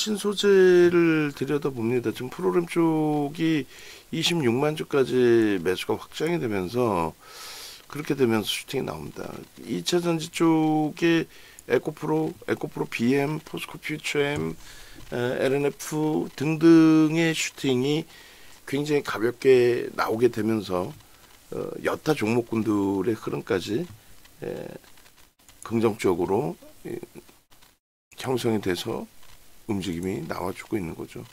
신소재를 들여다봅니다. 지금 프로그램 쪽이 26만 주까지 매수가 확장이 되면서 그렇게 되면서 슈팅이 나옵니다. 2차 전지 쪽에 에코프로 BM, 포스코 퓨처엠, LNF 등등의 슈팅이 굉장히 가볍게 나오게 되면서 여타 종목군들의 흐름까지 긍정적으로 형성이 돼서 움직임이 나와주고 있는 거죠.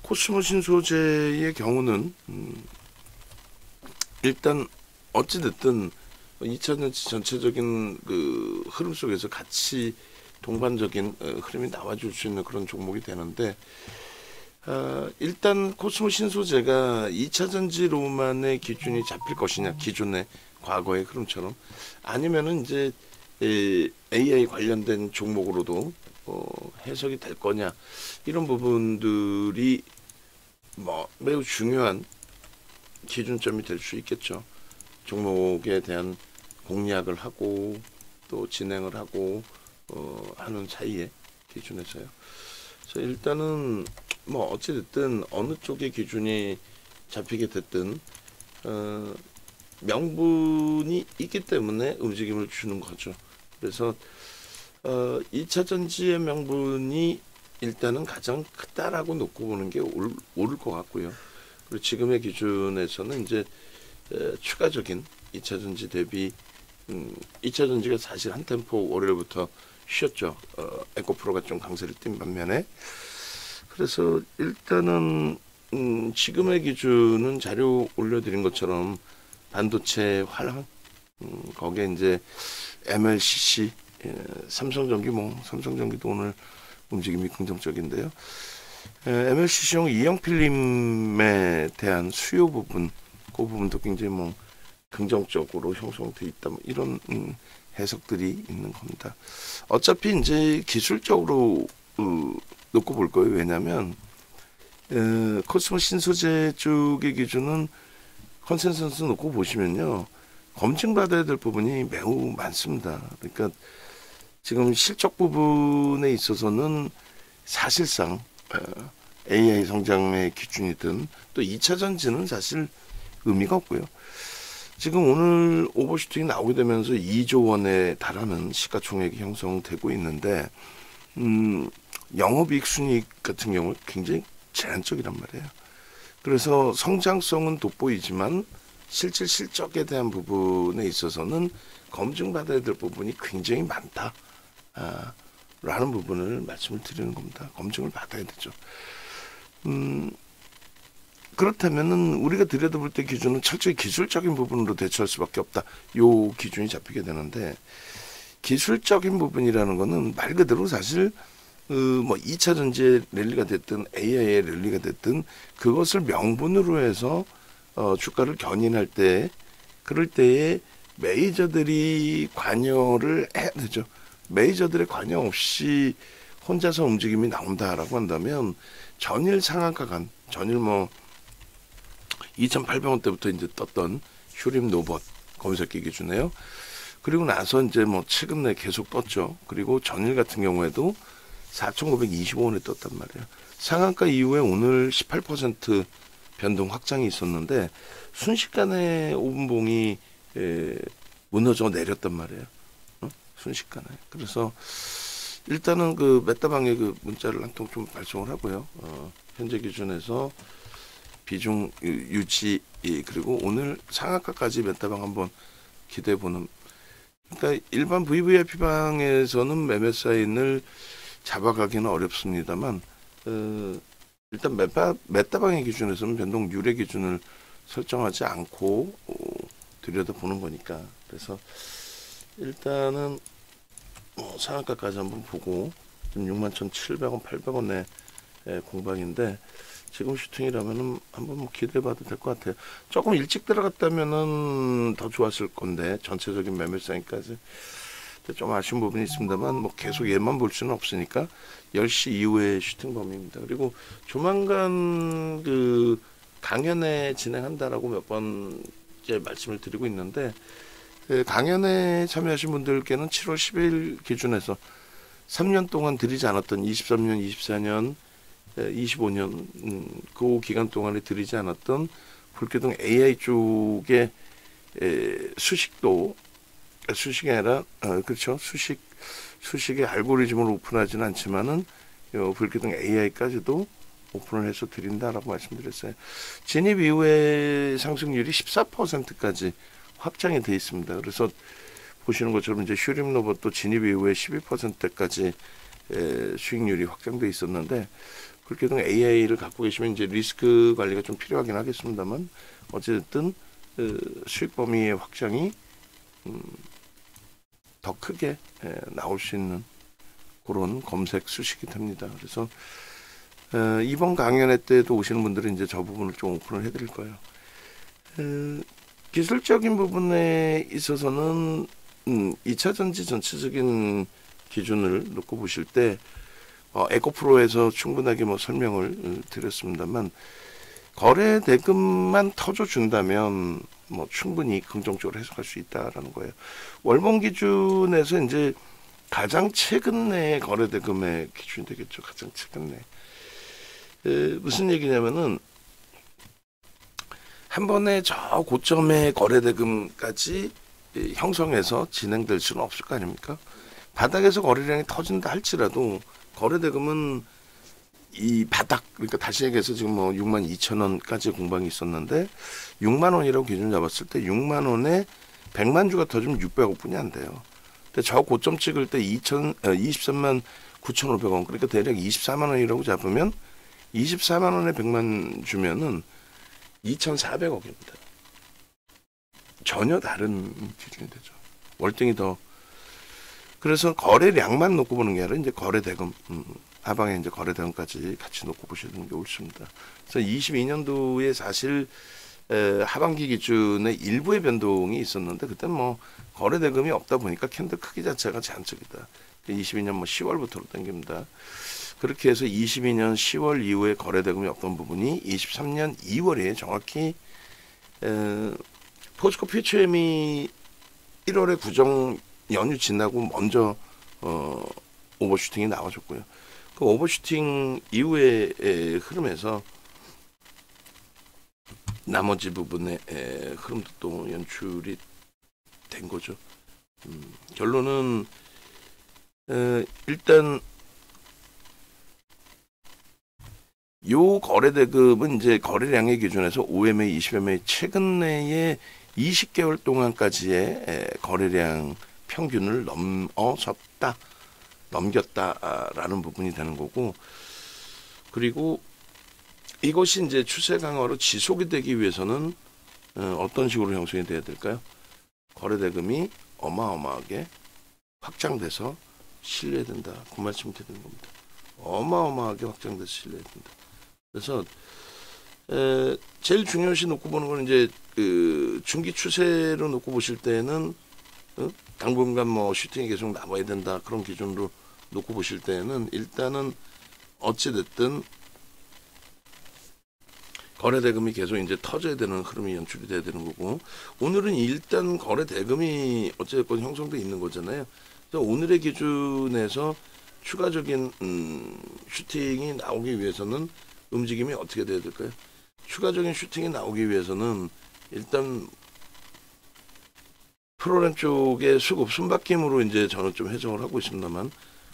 코스모 신소재의 경우는 일단 어찌됐든 2차전지 전체적인 그 흐름 속에서 같이 동반적인 흐름이 나와줄 수 있는 그런 종목이 되는데 일단 코스모 신소재가 2차전지로만의 기준이 잡힐 것이냐, 기존의 과거의 흐름처럼, 아니면은 이제 AI 관련된 종목으로도 해석이 될 거냐, 이런 부분들이 뭐 매우 중요한 기준점이 될 수 있겠죠. 종목에 대한 공략을 하고 또 진행을 하고 하는 사이에 기준에서요. 그래서 일단은 뭐 어찌됐든 어느 쪽의 기준이 잡히게 됐든 명분이 있기 때문에 움직임을 주는 거죠. 그래서 2차 전지의 명분이 일단은 가장 크다라고 놓고 보는 게 옳을 것 같고요. 그리고 지금의 기준에서는 이제 추가적인 2차 전지 대비 2차 전지가 사실 한 템포 월요일부터 쉬었죠. 에코프로가 좀 강세를 띈 반면에. 그래서 일단은 지금의 기준은 자료 올려드린 것처럼 반도체 화랑, 거기에 이제 MLCC, 삼성전기, 삼성전기도 오늘 움직임이 긍정적인데요. MLCC용 이형 필름에 대한 수요 부분, 그 부분도 굉장히 긍정적으로 형성돼 있다, 이런 해석들이 있는 겁니다. 어차피 이제 기술적으로 놓고 볼 거예요. 왜냐하면 코스모 신소재 쪽의 기준은 컨센서스 놓고 보시면요, 검증받아야 될 부분이 매우 많습니다. 그러니까 지금 실적 부분에 있어서는 사실상 AI 성장의 기준이든 또 2차 전지는 사실 의미가 없고요. 지금 오늘 오버슈팅이 나오게 되면서 2조 원에 달하는 시가총액이 형성되고 있는데 영업이익 순이익 같은 경우는 굉장히 제한적이란 말이에요. 그래서 성장성은 돋보이지만 실질 실적에 대한 부분에 있어서는 검증받아야 될 부분이 굉장히 많다 라는 부분을 말씀을 드리는 겁니다. 검증을 받아야 되죠. 그렇다면은 우리가 들여다볼 때 기준은 철저히 기술적인 부분으로 대처할 수밖에 없다, 요 기준이 잡히게 되는데, 기술적인 부분이라는 거는 말 그대로 사실 2차 전지의 랠리가 됐든 AI의 랠리가 됐든 그것을 명분으로 해서 주가를 견인할 때, 그럴 때에 메이저들이 관여를 해야 되죠. 메이저들의 관여 없이 혼자서 움직임이 나온다라고 한다면 전일 상한가 간, 전일 2,800원대부터 이제 떴던 휴림 노봇 검색기 기준에요. 그리고 나서 이제 최근에 계속 떴죠. 그리고 전일 같은 경우에도 4,925원에 떴단 말이에요. 상한가 이후에 오늘 18% 변동 확장이 있었는데 순식간에 5분봉이 무너져 내렸단 말이에요. 순식간에. 그래서 일단은 그 메타방에 그 문자를 한 통 좀 발송을 하고요. 현재 기준에서 비중 유지, 그리고 오늘 상한가까지 메타방 한번 기대해보는. 그러니까 일반 VVIP 방에서는 매매 사인을 잡아가기는 어렵습니다만 일단 메타방의 기준에서는 변동 유례 기준을 설정하지 않고 들여다보는 거니까. 그래서 일단은 상한가까지 한번 보고 지금 61,700원, 800원의 공방인데 지금 슈팅이라면은 한번 기대해봐도 될 것 같아요. 조금 일찍 들어갔다면은 더 좋았을 건데 전체적인 매매 사인까지 좀 아쉬운 부분이 있습니다만 계속 얘만 볼 수는 없으니까 10시 이후에 슈팅 범위입니다. 그리고 조만간 그 강연회 진행한다라고 몇 번째 말씀을 드리고 있는데, 강연회 참여하신 분들께는 7월 10일 기준에서 3년 동안 들이지 않았던 23년, 24년, 25년 그 기간 동안에 들이지 않았던 불교동 AI 쪽의 수식도 수식이 아니라 그렇죠. 수식의 알고리즘을 오픈하지는 않지만은 불교동 AI까지도 오픈을 해서 드린다라고 말씀드렸어요. 진입 이후에 상승률이 14%까지 확장이 돼 있습니다. 그래서 보시는 것처럼 이제 슈림 로봇도 진입 이후에 12%까지 수익률이 확장돼 있었는데 불교동 AI를 갖고 계시면 이제 리스크 관리가 좀 필요하긴 하겠습니다만 어쨌든 수익 범위의 확장이 더 크게 나올 수 있는 그런 검색 수식이 됩니다. 그래서 이번 강연회 때도 오시는 분들은 이제 저 부분을 좀 오픈을 해드릴 거예요. 기술적인 부분에 있어서는 2차 전지 전체적인 기준을 놓고 보실 때 에코프로에서 충분하게 뭐 설명을 드렸습니다만 거래 대금만 터줘준다면 뭐 충분히 긍정적으로 해석할 수 있다라는 거예요. 월봉 기준에서 이제 가장 최근 내 거래 대금의 기준이 되겠죠. 가장 최근 내. 무슨 얘기냐면은 한 번에 저 고점의 거래 대금까지 형성해서 진행될 수는 없을 거 아닙니까? 바닥에서 거래량이 터진다 할지라도 거래 대금은 이 바닥 그러니까 다시 얘기해서 지금 뭐 6만 2천 원까지 공방이 있었는데 6만 원이라고 기준 잡았을 때 6만 원에 100만 주가 터지면 600억 뿐이 안 돼요. 근데 저 고점 찍을 때 23만 9,500원 그러니까 대략 24만 원이라고 잡으면 24만 원에 100만 주면은 2,400억입니다. 전혀 다른 기준이 되죠. 월등히 더. 그래서 거래량만 놓고 보는 게 아니라 이제 거래 대금, 하방에 이제 거래 대금까지 같이 놓고 보시는 게 옳습니다. 그래서 22년도에 사실 하반기 기준에 일부의 변동이 있었는데 그때 뭐 거래 대금이 없다 보니까 캔들 크기 자체가 제한적이다. 22년 뭐 10월부터로 당깁니다. 그렇게 해서 22년 10월 이후에 거래 대금이 없던 부분이 23년 2월에 정확히 포스코 퓨처엠이 1월에 구정 연휴 지나고 먼저 오버슈팅이 나와줬고요. 그 오버슈팅 이후의 흐름에서 나머지 부분의 흐름도 또 연출이 된 거죠. 결론은 일단 요 거래 대금은 이제 거래량의 기준에서 5MA, 20MA 최근 내에 20개월 동안까지의 거래량 평균을 넘겼다라는 부분이 되는 거고, 그리고 이것이 이제 추세 강화로 지속이 되기 위해서는 어떤 식으로 형성이 돼야 될까요? 거래 대금이 어마어마하게 확장돼서 실려야 된다. 그 말씀이 되는 겁니다. 어마어마하게 확장돼서 실려야 된다. 그래서 제일 중요시 놓고 보는 건 이제 그 중기 추세로 놓고 보실 때는 당분간 뭐 슈팅이 계속 남아야 된다 그런 기준으로 놓고 보실 때는 일단은 어찌 됐든 거래 대금이 계속 이제 터져야 되는 흐름이 연출이 돼야 되는 거고, 오늘은 일단 거래 대금이 어쨌든 형성돼 있는 거잖아요. 그래서 오늘의 기준에서 추가적인 슈팅이 나오기 위해서는 움직임이 어떻게 돼야 될까요? 추가적인 슈팅이 나오기 위해서는 일단 프로그램 쪽의 수급 순바뀜으로 이제 저는 좀 해석을 하고 있습니다만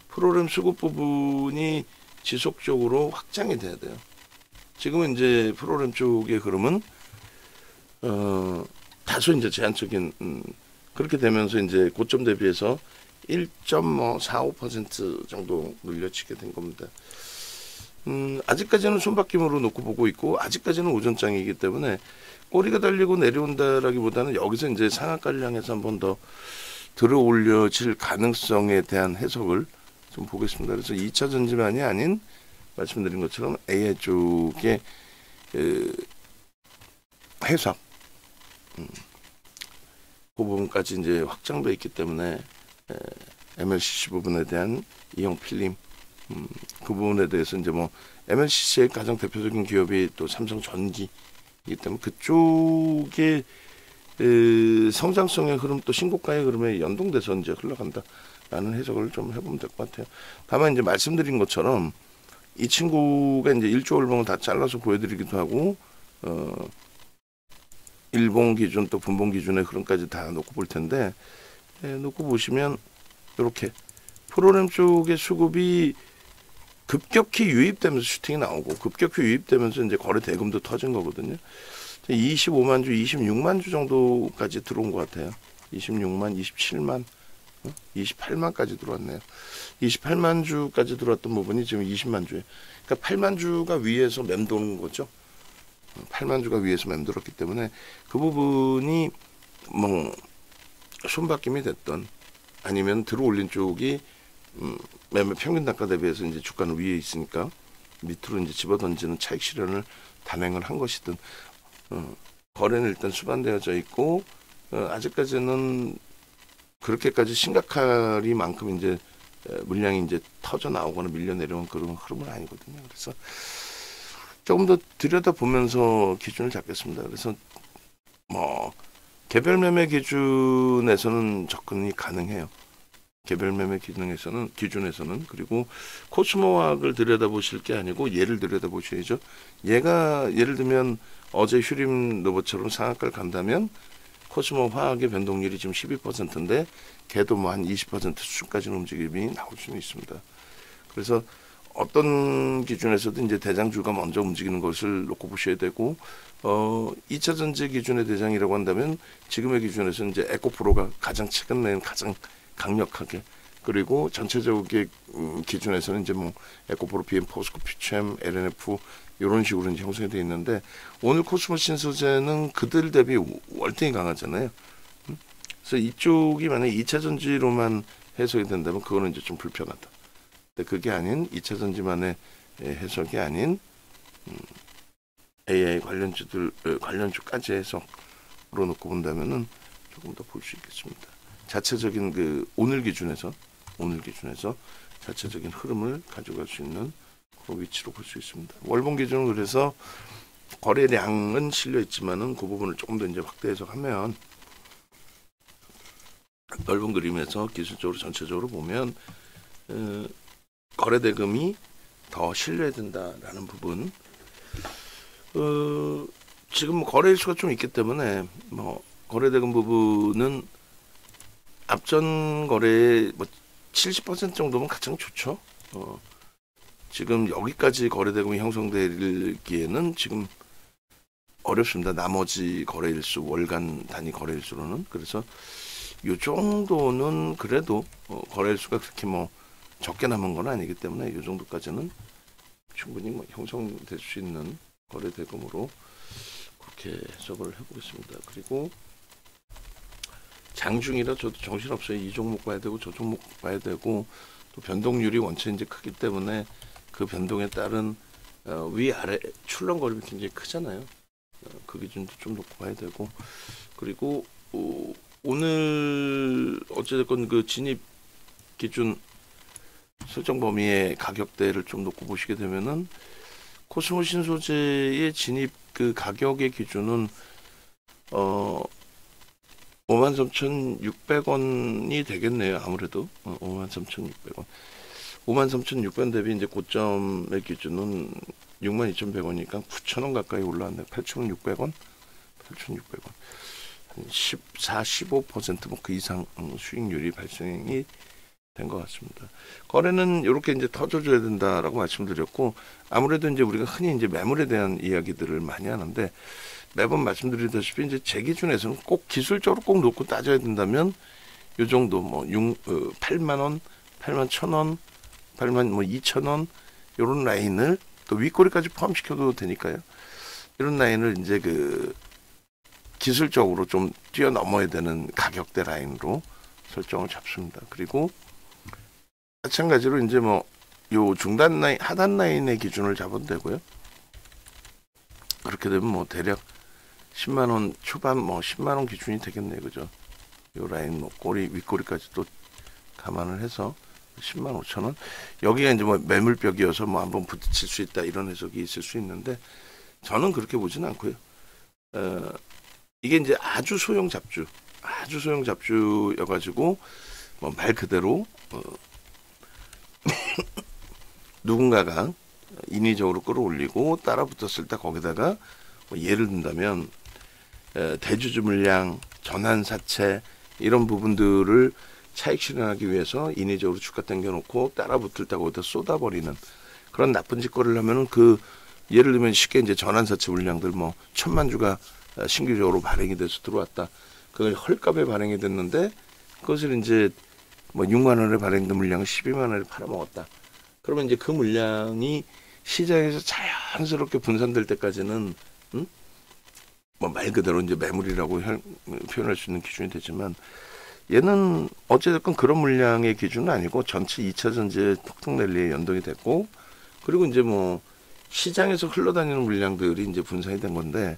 프로그램 수급 부분이 지속적으로 확장이 돼야 돼요. 지금은 이제 프로그램 쪽의 흐름은 다소 이제 제한적인 그렇게 되면서 이제 고점 대비해서 1.45% 정도 늘려치게 된 겁니다. 아직까지는 손바뀜으로 놓고 보고 있고 아직까지는 오전장이기 때문에 꼬리가 달리고 내려온다라기보다는 여기서 이제 상한가를 향해서 한 번 더 들어올려질 가능성에 대한 해석을 좀 보겠습니다. 그래서 2차 전지만이 아닌 말씀드린 것처럼 AI 쪽의 해석 그 부분까지 이제 확장돼 있기 때문에 MLCC 부분에 대한 이용 필름 그 부분에 대해서 이제 뭐 MLCC의 가장 대표적인 기업이 또 삼성전기이기 때문에 그쪽의 성장성의 흐름 또 신고가의 흐름에 연동돼서 이제 흘러간다. 라는 해석을 좀 해보면 될 것 같아요. 다만 이제 말씀드린 것처럼 이 친구가 이제 1조 월봉을 다 잘라서 보여드리기도 하고, 일봉 기준 또 분봉 기준의 흐름까지 다 놓고 볼 텐데, 놓고 보시면 이렇게 프로그램 쪽의 수급이 급격히 유입되면서 슈팅이 나오고, 급격히 유입되면서 이제 거래 대금도 터진 거거든요. 25만 주, 26만 주 정도까지 들어온 것 같아요. 26만, 27만, 28만까지 들어왔네요. 28만 주까지 들어왔던 부분이 지금 20만 주에, 그러니까 8만 주가 위에서 맴도는 거죠. 8만 주가 위에서 맴돌았기 때문에 그 부분이 뭐 손바뀜이 됐던, 아니면 들어올린 쪽이 매매 평균 단가 대비해서 이제 주가는 위에 있으니까 밑으로 이제 집어던지는 차익 실현을 단행을 한 것이든, 거래는 일단 수반되어져 있고, 아직까지는 그렇게까지 심각하리만큼 이제 물량이 이제 터져 나오거나 밀려 내려온 그런 흐름은 아니거든요. 그래서 조금 더 들여다보면서 기준을 잡겠습니다. 그래서 뭐 개별 매매 기준에서는 접근이 가능해요. 개별 매매 기준에서는 그리고 코스모화학을 들여다보실 게 아니고 얘를 들여다보셔야죠. 얘가 예를 들면 어제 휴림 로봇처럼 상한가를 간다면 코스모 화학의 변동률이 지금 12%인데 걔도 뭐 한 20% 수준까지는 움직임이 나올 수는 있습니다. 그래서 어떤 기준에서도 이제 대장주가 먼저 움직이는 것을 놓고 보셔야 되고, 2차 전지 기준의 대장이라고 한다면 지금의 기준에서 이제 에코프로가 가장 최근에 가장 강력하게, 그리고 전체적인 기준에서는 이제 뭐 에코프로, BM, 포스코, 퓨챔, LNF 이런 식으로 이제 형성이 되어 있는데, 오늘 코스모 신소재는 그들 대비 월등히 강하잖아요. 그래서 이쪽이 만약에 2차 전지로만 해석이 된다면 그거는 이제 좀 불편하다. 근데 그게 아닌 2차 전지만의 해석이 아닌 AI 관련주까지 해석으로 놓고 본다면은 조금 더 볼 수 있겠습니다. 자체적인 그 오늘 기준에서 자체적인 흐름을 가져갈 수 있는 그 위치로 볼 수 있습니다. 월봉 기준은 그래서 거래량은 실려 있지만은 그 부분을 조금 더 이제 확대 해석하면, 넓은 그림에서 기술적으로 전체적으로 보면 거래 대금이 더 실려야 된다라는 부분. 지금 거래일수가 좀 있기 때문에 뭐 거래 대금 부분은 앞전 거래의 뭐 70% 정도면 가장 좋죠. 지금 여기까지 거래 대금이 형성되기에는 지금 어렵습니다. 나머지 거래일수, 월간 단위 거래일수로는. 그래서 이 정도는 그래도 거래일수가 그렇게 뭐 적게 남은 건 아니기 때문에 이 정도까지는 충분히 뭐 형성될 수 있는 거래 대금으로 그렇게 해석을 해보겠습니다. 그리고 장중이라 저도 정신없어요. 이 종목 봐야 되고 저 종목 봐야 되고, 또 변동률이 원체 이제 크기 때문에 그 변동에 따른 위아래 출렁거림이 굉장히 크잖아요. 그 기준도 좀 놓고 봐야 되고, 그리고 오늘 어쨌든 그 진입 기준 설정 범위의 가격대를 좀 놓고 보시게 되면은 코스모 신소재의 진입 그 가격의 기준은 53,600원이 되겠네요. 아무래도 53,600원. 53,600원 대비 이제 고점의 기준은 62,100원이니까 9,000원 가까이 올라왔네요. 8,600원. 8,600원. 한 14, 15%뭐 그 이상 수익률이 발생이 된 것 같습니다. 거래는 이렇게 이제 터져줘야 된다라고 말씀드렸고, 아무래도 이제 우리가 흔히 이제 매물에 대한 이야기들을 많이 하는데, 매번 말씀드리다시피 이제 제 기준에서는 꼭 기술적으로 꼭 놓고 따져야 된다면 요 정도 뭐 8만 원, 8만 1,000원, 8만 뭐 2,000원 이런 라인을 또 윗꼬리까지 포함시켜도 되니까요. 이런 라인을 이제 그 기술적으로 좀 뛰어넘어야 되는 가격대 라인으로 설정을 잡습니다. 그리고 마찬가지로 이제 뭐 요 중단 라인, 하단 라인의 기준을 잡아도 되고요. 그렇게 되면 뭐 대략 10만 원 초반 뭐 10만 원 기준이 되겠네요. 그죠? 요 라인 뭐 꼬리 윗꼬리까지 또 감안을 해서 10만 5천 원. 여기가 이제 뭐 매물벽이어서 뭐 한번 부딪힐 수 있다 이런 해석이 있을 수 있는데, 저는 그렇게 보지는 않고요. 이게 이제 아주 소형 잡주여가지고 뭐 말 그대로 누군가가 인위적으로 끌어올리고 따라붙었을 때 거기다가 뭐 예를 든다면 대주주 물량, 전환사채 이런 부분들을 차익 실현하기 위해서 인위적으로 주가 당겨놓고 따라붙을 때 거기다 쏟아버리는 그런 나쁜 짓거리를 하면은 그 예를 들면 쉽게 이제 전환사채 물량들 뭐 1,000만 주가 신규적으로 발행이 돼서 들어왔다. 그걸 헐값에 발행이 됐는데 그것을 이제 뭐 6만 원에 발행된 물량을 12만 원에 팔아먹었다. 그러면 이제 그 물량이 시장에서 자연스럽게 분산될 때까지는 뭐 말 그대로 이제 매물이라고 표현할 수 있는 기준이 되지만 얘는 어찌됐건 그런 물량의 기준은 아니고 전체 2차 전지의 폭등 랠리에 연동이 됐고 그리고 이제 뭐 시장에서 흘러다니는 물량들이 이제 분산이 된 건데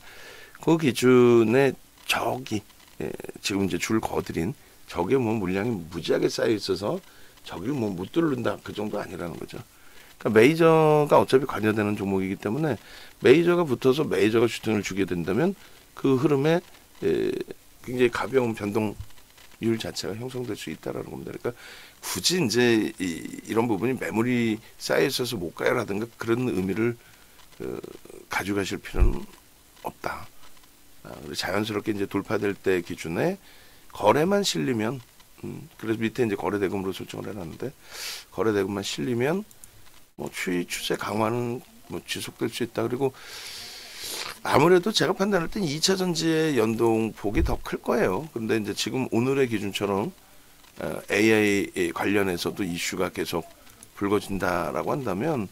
그 기준에 저기 지금 이제 줄 거드린 저게 뭐 물량이 무지하게 쌓여 있어서 저기를 뭐 못 뚫는다 그 정도 아니라는 거죠. 그러니까 메이저가 어차피 관여되는 종목이기 때문에 메이저가 붙어서 메이저가 슈팅을 주게 된다면 그 흐름에 굉장히 가벼운 변동률 자체가 형성될 수 있다라는 겁니다. 그러니까 굳이 이제 이런 부분이 매물이 쌓여 있어서 못 가요라든가 그런 의미를 가져가실 필요는 없다. 자연스럽게 이제 돌파될 때 기준에 거래만 실리면 그래서 밑에 이제 거래대금으로 설정을 해놨는데 거래대금만 실리면 뭐 추세 강화는 뭐 지속될 수 있다. 그리고 아무래도 제가 판단할 땐 2차 전지의 연동폭이 더 클 거예요. 근데 이제 지금 오늘의 기준처럼 AI 관련해서도 이슈가 계속 불거진다라고 한다면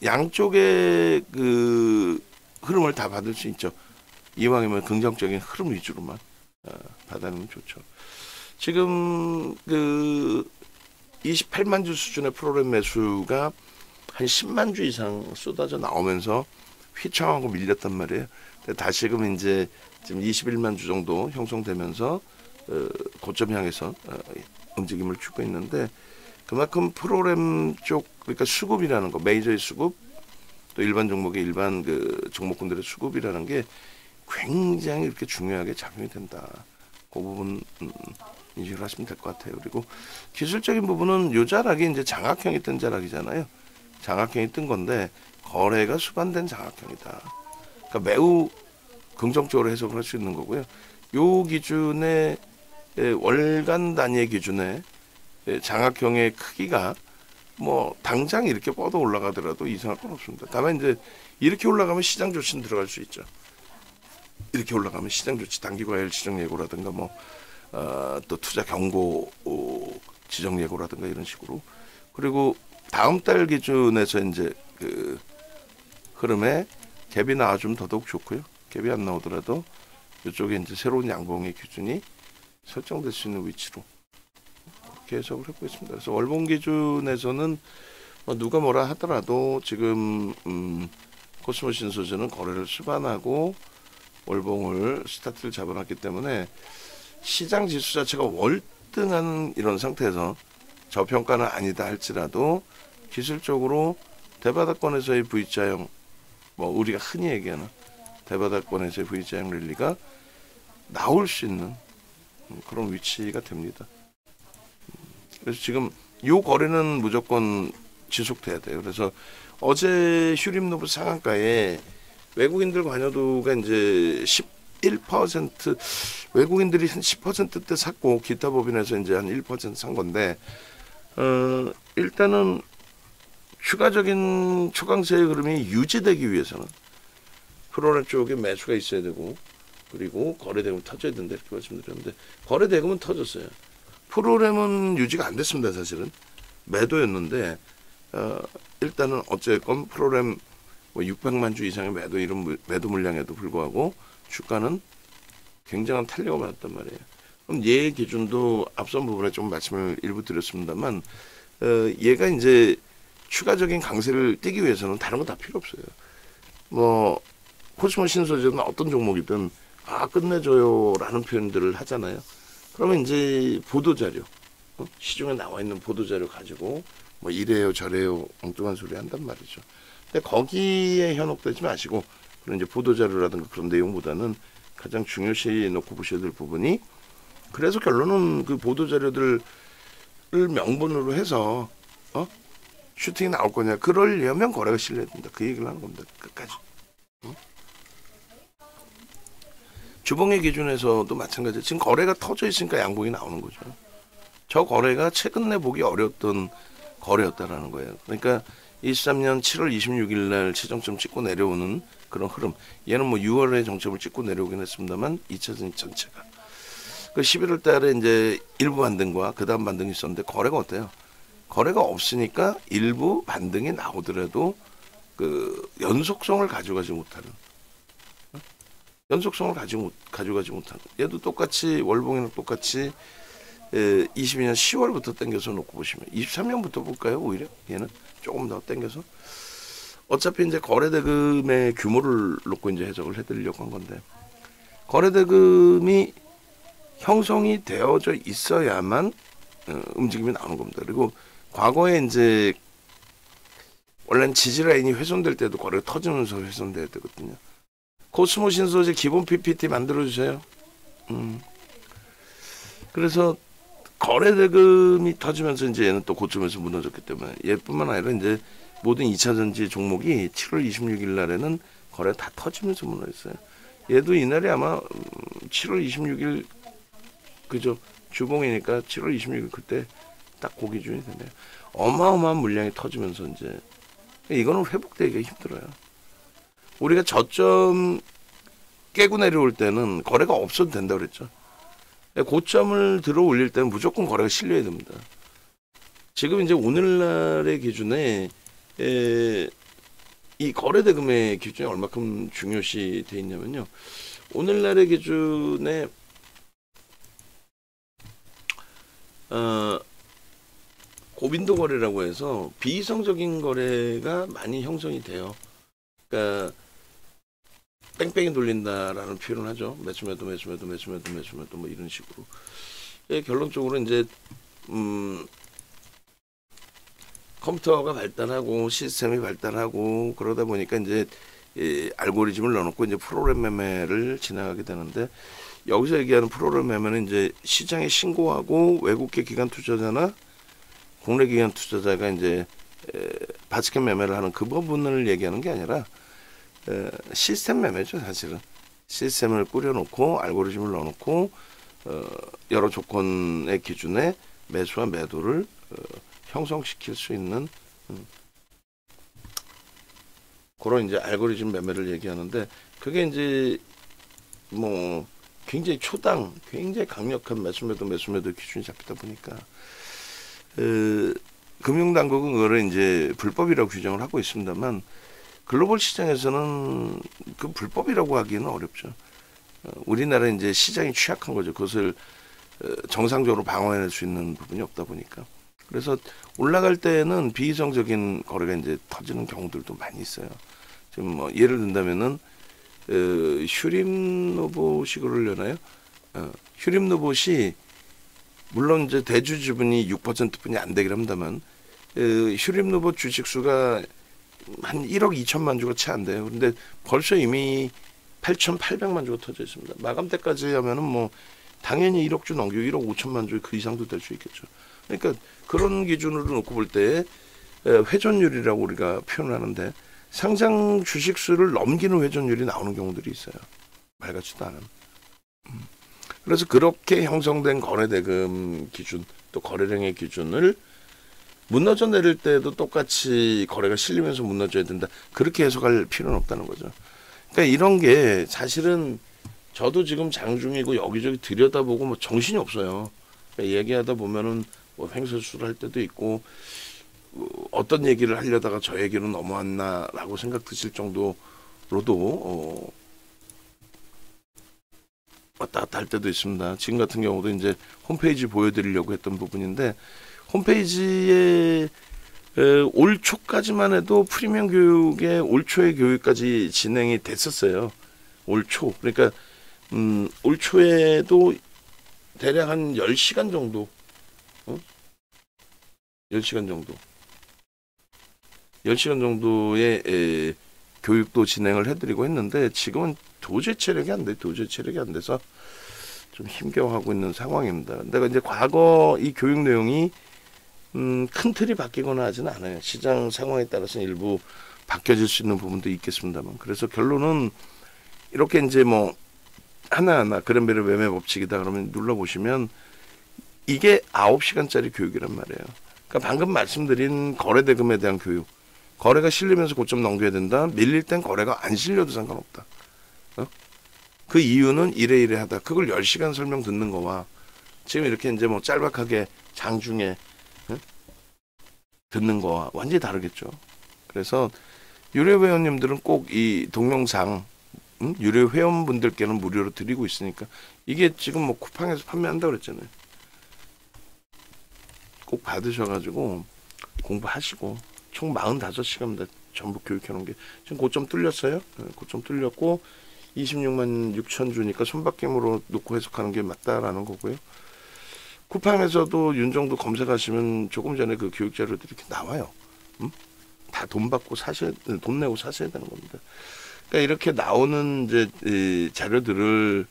양쪽의 그 흐름을 다 받을 수 있죠. 이왕이면 긍정적인 흐름 위주로만 받아내면 좋죠. 지금 그 28만 주 수준의 프로그램 매수가 한 10만 주 이상 쏟아져 나오면서 휘청하고 밀렸단 말이에요. 다시금 이제 지금 21만 주 정도 형성되면서 고점 향해서 움직임을 주고 있는데 그만큼 프로그램 쪽 그러니까 수급이라는 거 메이저의 수급 또 일반 종목의 일반 그 종목군들의 수급이라는 게 굉장히 이렇게 중요하게 작용이 된다. 그 부분 인식을 하시면 될 것 같아요. 그리고 기술적인 부분은 요 자락이 이제 장악형이 뜬 자락이잖아요. 장악형이 뜬 건데 거래가 수반된 장악형이다. 그러니까 매우 긍정적으로 해석을 할 수 있는 거고요. 요 기준의 월간 단위의 기준에 장악형의 크기가 뭐 당장 이렇게 뻗어 올라가더라도 이상할 건 없습니다. 다만 이제 이렇게 올라가면 시장 조치는 들어갈 수 있죠. 이렇게 올라가면 시장 조치 단기과열 지정 예고라든가 뭐 또 투자 경고 지정 예고라든가 이런 식으로 그리고 다음 달 기준에서 이제 그 흐름에 갭이 나와주면 더더욱 좋고요. 갭이 안 나오더라도 이쪽에 이제 새로운 양봉의 기준이 설정될 수 있는 위치로 그렇게 해석을 하고 있습니다. 그래서 월봉 기준에서는 뭐 누가 뭐라 하더라도 지금 코스모 신소재는 거래를 수반하고 월봉을 스타트를 잡아놨기 때문에 시장 지수 자체가 월등한 이런 상태에서 저평가는 아니다 할지라도 기술적으로 대바닥권에서의 V자형 뭐 우리가 흔히 얘기하는 대바닥권에서의 V자형 랠리가 나올 수 있는 그런 위치가 됩니다. 그래서 지금 요 거래는 무조건 지속돼야 돼요. 그래서 어제 휴림노브 상한가에 외국인들 관여도가 이제 11% 외국인들이 한 10%대 샀고 기타 법인에서 이제 한 1% 산 건데 일단은 추가적인 초강세의 흐름이 유지되기 위해서는 프로그램 쪽에 매수가 있어야 되고 그리고 거래대금 터져야 된다 이렇게 말씀드렸는데 거래대금은 터졌어요. 프로그램은 유지가 안 됐습니다. 사실은 매도였는데 일단은 어쨌건 프로그램 뭐 600만 주 이상의 매도 물량에도 불구하고 주가는 굉장한 탄력을 받았단 말이에요. 그럼 얘 기준도 앞선 부분에 좀 말씀을 일부 드렸습니다만 얘가 이제 추가적인 강세를 띄기 위해서는 다른 거 다 필요 없어요. 뭐 코스모 신소재는 어떤 종목이든 끝내줘요라는 표현들을 하잖아요. 그러면 이제 보도자료 시중에 나와 있는 보도자료 가지고 뭐 이래요 저래요 엉뚱한 소리 한단 말이죠. 근데 거기에 현혹되지 마시고 그런 이제 보도자료라든가 그런 내용보다는 가장 중요시 놓고 보셔야 될 부분이 그래서 결론은 그 보도자료들 명분으로 해서 슈팅이 나올 거냐. 그러려면 거래가 실려야 된다. 그 얘기를 하는 겁니다. 끝까지. 주봉의 기준에서도 마찬가지예요. 지금 거래가 터져 있으니까 양봉이 나오는 거죠. 저 거래가 최근에 보기 어려웠던 거래였다라는 거예요. 그러니까 23년 7월 26일 날 최정점 찍고 내려오는 그런 흐름. 얘는 뭐 6월에 정점을 찍고 내려오긴 했습니다만 2차전 전체가. 그 11월 달에 이제 일부 반등과 그 다음 반등이 있었는데 거래가 어때요? 거래가 없으니까 일부 반등이 나오더라도 그 연속성을 가져가지 못하는. 연속성을 가져가지 못하는. 얘도 똑같이 월봉이랑 똑같이 22년 10월부터 당겨서 놓고 보시면 23년부터 볼까요? 오히려 얘는 조금 더 당겨서 어차피 이제 거래대금의 규모를 놓고 이제 해석을 해드리려고 한 건데 거래대금이 형성이 되어져 있어야만 움직임이 나오는 겁니다. 그리고 과거에 이제 원래는 지지 라인이 훼손될 때도 거래가 터지면서 훼손돼야 되거든요. 코스모 신소재 기본 PPT 만들어주세요. 그래서 거래대금이 터지면서 이제 얘는 또 고점에서 무너졌기 때문에 얘뿐만 아니라 이제 모든 2차전지 종목이 7월 26일 날에는 거래 다 터지면서 무너졌어요. 얘도 이날이 아마 7월 26일 그죠? 주봉이니까 7월 26일 그때 딱 그 기준이 되네요. 어마어마한 물량이 터지면서 이제 이거는 회복되기가 힘들어요. 우리가 저점 깨고 내려올 때는 거래가 없어도 된다고 그랬죠. 고점을 들어 올릴 때는 무조건 거래가 실려야 됩니다. 지금 이제 오늘날의 기준에 이 거래대금의 기준이 얼마큼 중요시 돼 있냐면요. 오늘날의 기준에 고빈도 거래라고 해서 비이성적인 거래가 많이 형성이 돼요. 그러니까 뺑뺑이 돌린다라는 표현을 하죠. 매수매도 뭐 이런 식으로. 결론적으로 이제 컴퓨터가 발달하고 시스템이 발달하고 그러다 보니까 이제 알고리즘을 넣어놓고 이제 프로그램 매매를 진행하게 되는데 여기서 얘기하는 프로그램 매매는 이제 시장에 신고하고 외국계 기관 투자자나 국내 기관 투자자가 이제 바스켓 매매를 하는 그 부분을 얘기하는 게 아니라 시스템 매매죠. 사실은 시스템을 꾸려놓고 알고리즘을 넣어놓고 여러 조건의 기준에 매수와 매도를 형성시킬 수 있는 그런 이제 알고리즘 매매를 얘기하는데 그게 이제 뭐 굉장히 초당 굉장히 강력한 매수매도 기준이 잡히다 보니까 금융당국은 그거를 이제 불법이라고 규정을 하고 있습니다만 글로벌 시장에서는 그 불법이라고 하기는 어렵죠. 우리나라 이제 시장이 취약한 거죠. 그것을 정상적으로 방어해낼 수 있는 부분이 없다 보니까. 그래서 올라갈 때는 비이성적인 거래가 이제 터지는 경우들도 많이 있어요. 지금 뭐 예를 든다면은 휴림노봇이 그러려나요? 휴림노봇이 물론 이제 대주 지분이 6%뿐이 안 되긴 합니다만 휴림노봇 주식수가 한 1억 2천만 주가 채 안 돼요. 그런데 벌써 이미 8,800만 주가 터져 있습니다. 마감 때까지 하면은 뭐 당연히 1억 주 넘기고 1억 5천만 주 그 이상도 될 수 있겠죠. 그러니까 그런 기준으로 놓고 볼 때 회전율이라고 우리가 표현하는데 상장 주식수를 넘기는 회전율이 나오는 경우들이 있어요. 말 같지도 않은. 그래서 그렇게 형성된 거래대금 기준 또 거래량의 기준을 무너져 내릴 때도 똑같이 거래가 실리면서 무너져야 된다. 그렇게 해석할 필요는 없다는 거죠. 그러니까 이런 게 사실은 저도 지금 장중이고 여기저기 들여다보고 뭐 정신이 없어요. 그러니까 얘기하다 보면은 뭐 횡설수설 할 때도 있고 어떤 얘기를 하려다가 저 얘기로 넘어왔나라고 생각 드실 정도로도 왔다 갔다 할 때도 있습니다. 지금 같은 경우도 이제 홈페이지 보여드리려고 했던 부분인데 홈페이지에 올 초까지만 해도 프리미엄 교육의 올 초의 교육까지 진행이 됐었어요. 올 초. 그러니까 올 초에도 대략 한 10시간 정도 10시간 정도 10시간 정도의 교육도 진행을 해드리고 했는데 지금은 도저히 체력이 안 돼서 좀 힘겨워하고 있는 상황입니다. 내가 이제 과거 이 교육 내용이 큰 틀이 바뀌거나 하지는 않아요. 시장 상황에 따라서는 일부 바뀌어질 수 있는 부분도 있겠습니다만. 그래서 결론은 이렇게 이제 뭐 하나하나 그랜베리 매매 법칙이다 그러면 눌러보시면 이게 9시간짜리 교육이란 말이에요. 그러니까 방금 말씀드린 거래대금에 대한 교육. 거래가 실리면서 고점 넘겨야 된다. 밀릴 땐 거래가 안 실려도 상관없다. 그 이유는 이래 하다. 그걸 10시간 설명 듣는 거와 지금 이렇게 이제 뭐 짤막하게 장중에 듣는 거와 완전히 다르겠죠. 그래서 유료 회원님들은 꼭 이 동영상 유료 회원분들께는 무료로 드리고 있으니까 이게 지금 뭐 쿠팡에서 판매한다고 그랬잖아요. 꼭 받으셔가지고 공부하시고 총 45시간입니다. 전부 교육해놓은 게 지금 고점 뚫렸어요. 고점 뚫렸고 26만 6천 주니까 손바뀜으로 놓고 해석하는 게 맞다라는 거고요. 쿠팡에서도 윤정도 검색하시면 조금 전에 그 교육 자료들이 이렇게 나와요. 다 돈 받고 돈 내고 사셔야 되는 겁니다. 그러니까 이렇게 나오는 이제 이 자료들을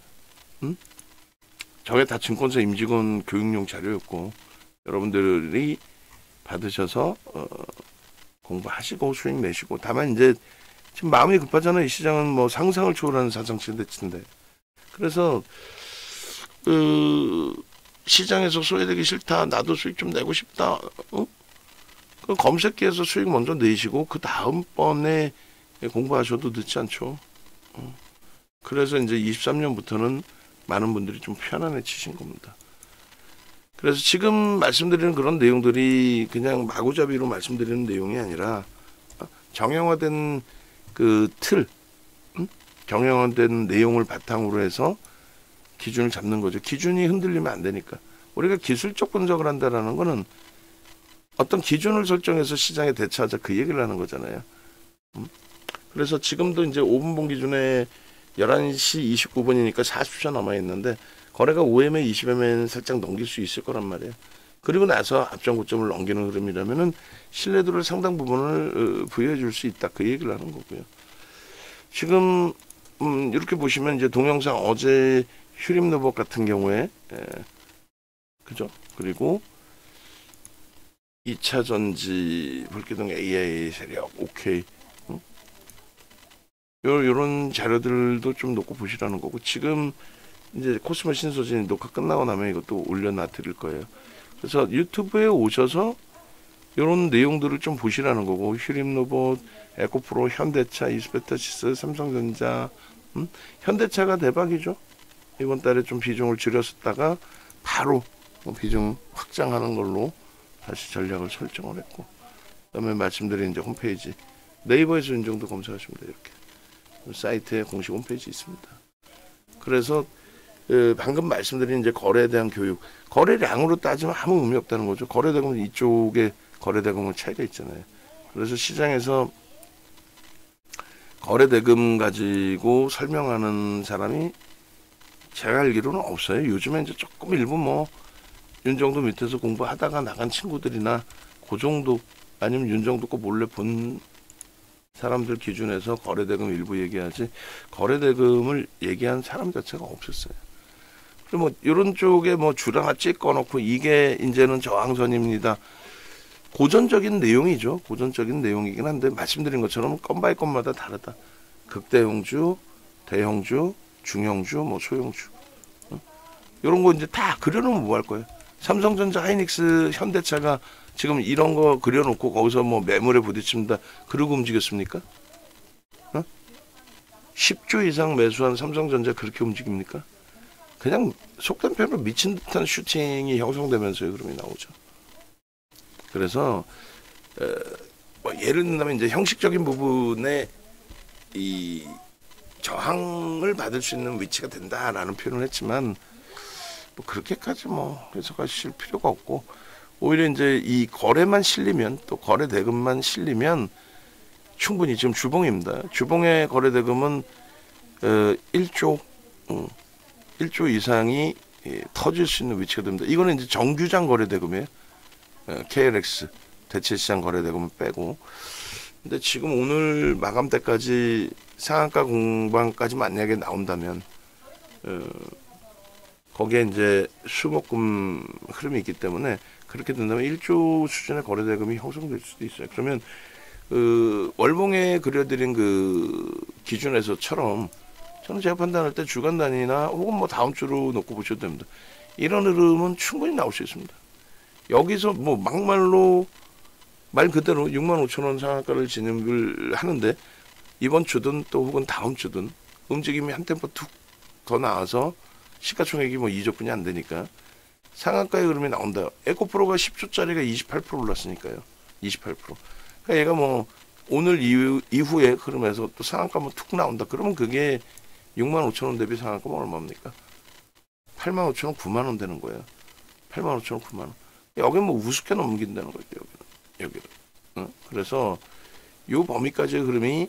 저게 다 증권사 임직원 교육용 자료였고 여러분들이 받으셔서 공부하시고 수익 내시고 다만 이제 지금 마음이 급하잖아요. 이 시장은 뭐 상상을 초월하는 사상치인데 그래서 그 시장에서 소외되기 싫다. 나도 수익 좀 내고 싶다. 그 검색기에서 수익 먼저 내시고 그 다음번에 공부하셔도 늦지 않죠. 그래서 이제 23년부터는 많은 분들이 좀 편안해지신 겁니다. 그래서 지금 말씀드리는 그런 내용들이 그냥 마구잡이로 말씀드리는 내용이 아니라 정형화된 그 틀, 정형화된 내용을 바탕으로 해서 기준을 잡는 거죠. 기준이 흔들리면 안 되니까. 우리가 기술적 분석을 한다라는 거는 어떤 기준을 설정해서 시장에 대처하자 그 얘기를 하는 거잖아요. 그래서 지금도 이제 5분봉 기준에 11시 29분이니까 40초 남아있는데 거래가 5M에 20M에는 살짝 넘길 수 있을 거란 말이에요. 그리고 나서 앞전 고점을 넘기는 흐름이라면은 신뢰도를 상당 부분을 부여해 줄 수 있다. 그 얘기를 하는 거고요. 지금 이렇게 보시면 이제 동영상 어제 휴림노봇 같은 경우에 그죠? 그리고 2차 전지 불기둥 AI 세력 오케이 요런 자료들도 좀 놓고 보시라는 거고 지금 이제 코스모 신소진 녹화 끝나고 나면 이것도 올려놔 드릴 거예요. 그래서 유튜브에 오셔서 이런 내용들을 좀 보시라는 거고 휴림로봇, 에코프로, 현대차, 이스페타시스, 삼성전자 현대차가 대박이죠. 이번 달에 좀 비중을 줄였었다가 바로 비중 확장하는 걸로 다시 전략을 설정을 했고 그다음에 말씀드린 이제 홈페이지 네이버에서 윤정도 검색하시면 돼요. 이렇게 사이트에 공식 홈페이지 있습니다. 그래서 방금 말씀드린 이제 거래에 대한 교육, 거래량으로 따지면 아무 의미 없다는 거죠. 거래대금은 이쪽에 거래대금은 차이가 있잖아요. 그래서 시장에서 거래대금 가지고 설명하는 사람이 제가 알기로는 없어요. 요즘에 이제 조금 일부 뭐 윤정도 밑에서 공부하다가 나간 친구들이나 그 정도 아니면 윤정도 거 몰래 본 사람들 기준에서 거래대금 일부 얘기하지 거래대금을 얘기한 사람 자체가 없었어요. 그리고 뭐 이런 쪽에 뭐 줄 하나 찍어놓고 이게 이제는 저항선입니다. 고전적인 내용이죠. 고전적인 내용이긴 한데 말씀드린 것처럼 건 바이 건마다 다르다. 극대형주, 대형주, 중형주, 뭐 소형주 이런 거 이제 다 그려놓으면 뭐 할 거예요. 삼성전자, 하이닉스, 현대차가 지금 이런 거 그려놓고 거기서 뭐 매물에 부딪힙니다. 그러고 움직였습니까? 10조 이상 매수한 삼성전자 그렇게 움직입니까? 그냥 속된 표현으로 미친 듯한 슈팅이 형성되면서 그림이 나오죠. 그래서 뭐 예를 들면 이제 형식적인 부분에 이 저항을 받을 수 있는 위치가 된다라는 표현을 했지만 뭐 그렇게까지 뭐 해석하실 필요가 없고 오히려 이제 이 거래만 실리면 또 거래 대금만 실리면 충분히 지금 주봉입니다. 주봉의 거래 대금은 1조 이상이 터질 수 있는 위치가 됩니다. 이거는 이제 정규장 거래 대금이에요. KLX 대체시장 거래 대금을 빼고. 근데 지금 오늘 마감 때까지 상한가 공방까지 만약에 나온다면 거기에 이제 수목금 흐름이 있기 때문에 그렇게 된다면 1조 수준의 거래대금이 형성될 수도 있어요. 그러면 그 월봉에 그려드린 그 기준에서처럼 저는 제가 판단할 때 주간 단위나 혹은 뭐 다음 주로 놓고 보셔도 됩니다. 이런 흐름은 충분히 나올 수 있습니다. 여기서 뭐 막말로 말 그대로 65,000원 상한가를 진입을 하는데 이번 주든 또 혹은 다음 주든 움직임이 한 템포 툭 더 나와서 시가총액이 뭐 2조뿐이 안 되니까 상한가의 흐름이 나온다. 에코프로가 10조짜리가 28% 올랐으니까요. 28%. 그러니까 얘가 뭐 오늘 이후에 흐름에서 또 상한가 뭐 툭 나온다. 그러면 그게 65,000원 대비 상한가면 얼마입니까? 85,000원, 9만원 되는 거예요. 85,000원, 9만원. 여기 뭐 우습게 넘긴다는 거죠. 여기는. 응? 그래서 요 범위까지의 흐름이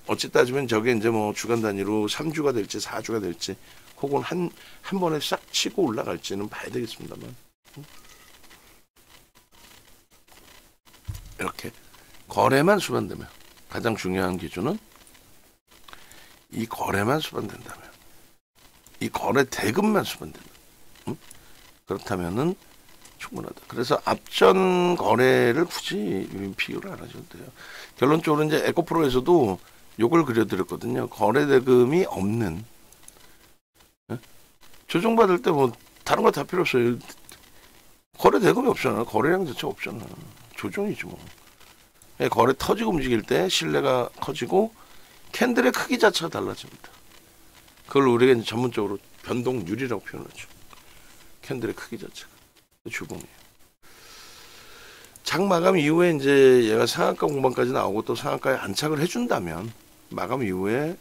어찌 따지면 저게 이제 뭐 주간 단위로 3주가 될지 4주가 될지 혹은 한 번에 싹 치고 올라갈지는 봐야 되겠습니다만. 이렇게 거래만 수반되면 가장 중요한 기준은 이 거래만 수반된다면, 이 거래 대금만 수반된다. 그렇다면은 충분하다. 그래서 앞전 거래를 굳이 비교를 안 하셔도 돼요. 결론적으로 이제 에코프로에서도 요걸 그려드렸거든요. 거래 대금이 없는, 조정받을 때 뭐 다른 거 다 필요 없어요. 거래 대금이 없잖아. 거래량 자체가 없잖아. 조정이지 뭐. 거래 터지고 움직일 때 신뢰가 커지고 캔들의 크기 자체가 달라집니다. 그걸 우리가 이제 전문적으로 변동률이라고 표현하죠. 캔들의 크기 자체가 주봉이에요. 장 마감 이후에 이제 얘가 상한가 공방까지 나오고 또 상한가에 안착을 해준다면 마감 이후에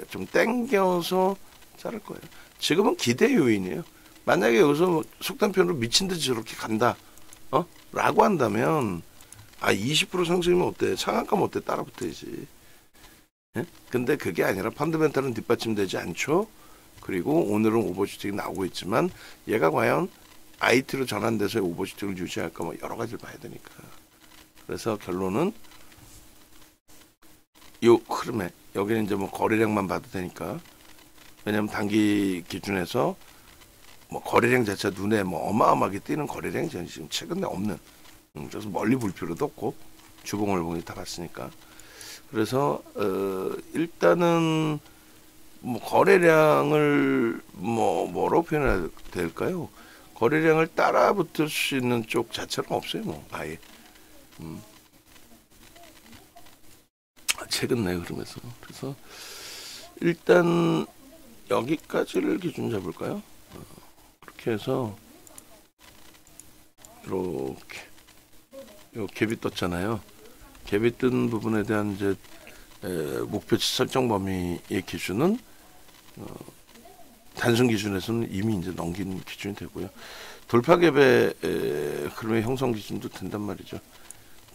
좀 땡겨서 자를 거예요. 지금은 기대 요인이에요. 만약에 여기서 속단 표현으로 미친 듯이 저렇게 간다, 라고 한다면 20% 상승이면 어때? 상한가면 어때? 따라 붙어야지. 예? 근데 그게 아니라 펀더멘탈은 뒷받침되지 않죠. 그리고 오늘은 오버슈팅이 나오고 있지만 얘가 과연 IT로 전환돼서 오버슈팅을 유지할까 뭐 여러 가지를 봐야 되니까. 그래서 결론은 요 흐름에 여기는 이제 뭐 거래량만 봐도 되니까. 왜냐면 단기 기준에서 뭐 거래량 자체가 눈에 뭐 어마어마하게 띄는 거래량이 지금 최근에 없는. 그래서 멀리 볼 필요도 없고 주봉월봉이 다 봤으니까. 그래서 일단은 뭐 거래량을 뭐라고 표현해야 될까요? 거래량을 따라 붙을 수 있는 쪽 자체는 없어요. 뭐 아예. 최근 내 흐름에서. 그래서 일단 여기까지를 기준 잡을까요? 그렇게 해서 이렇게 요 갭이 떴잖아요. 갭이 뜬 부분에 대한 이제 목표치 설정 범위의 기준은 단순 기준에서는 이미 이제 넘긴 기준이 되고요. 돌파 갭의 흐름의 형성 기준도 된단 말이죠.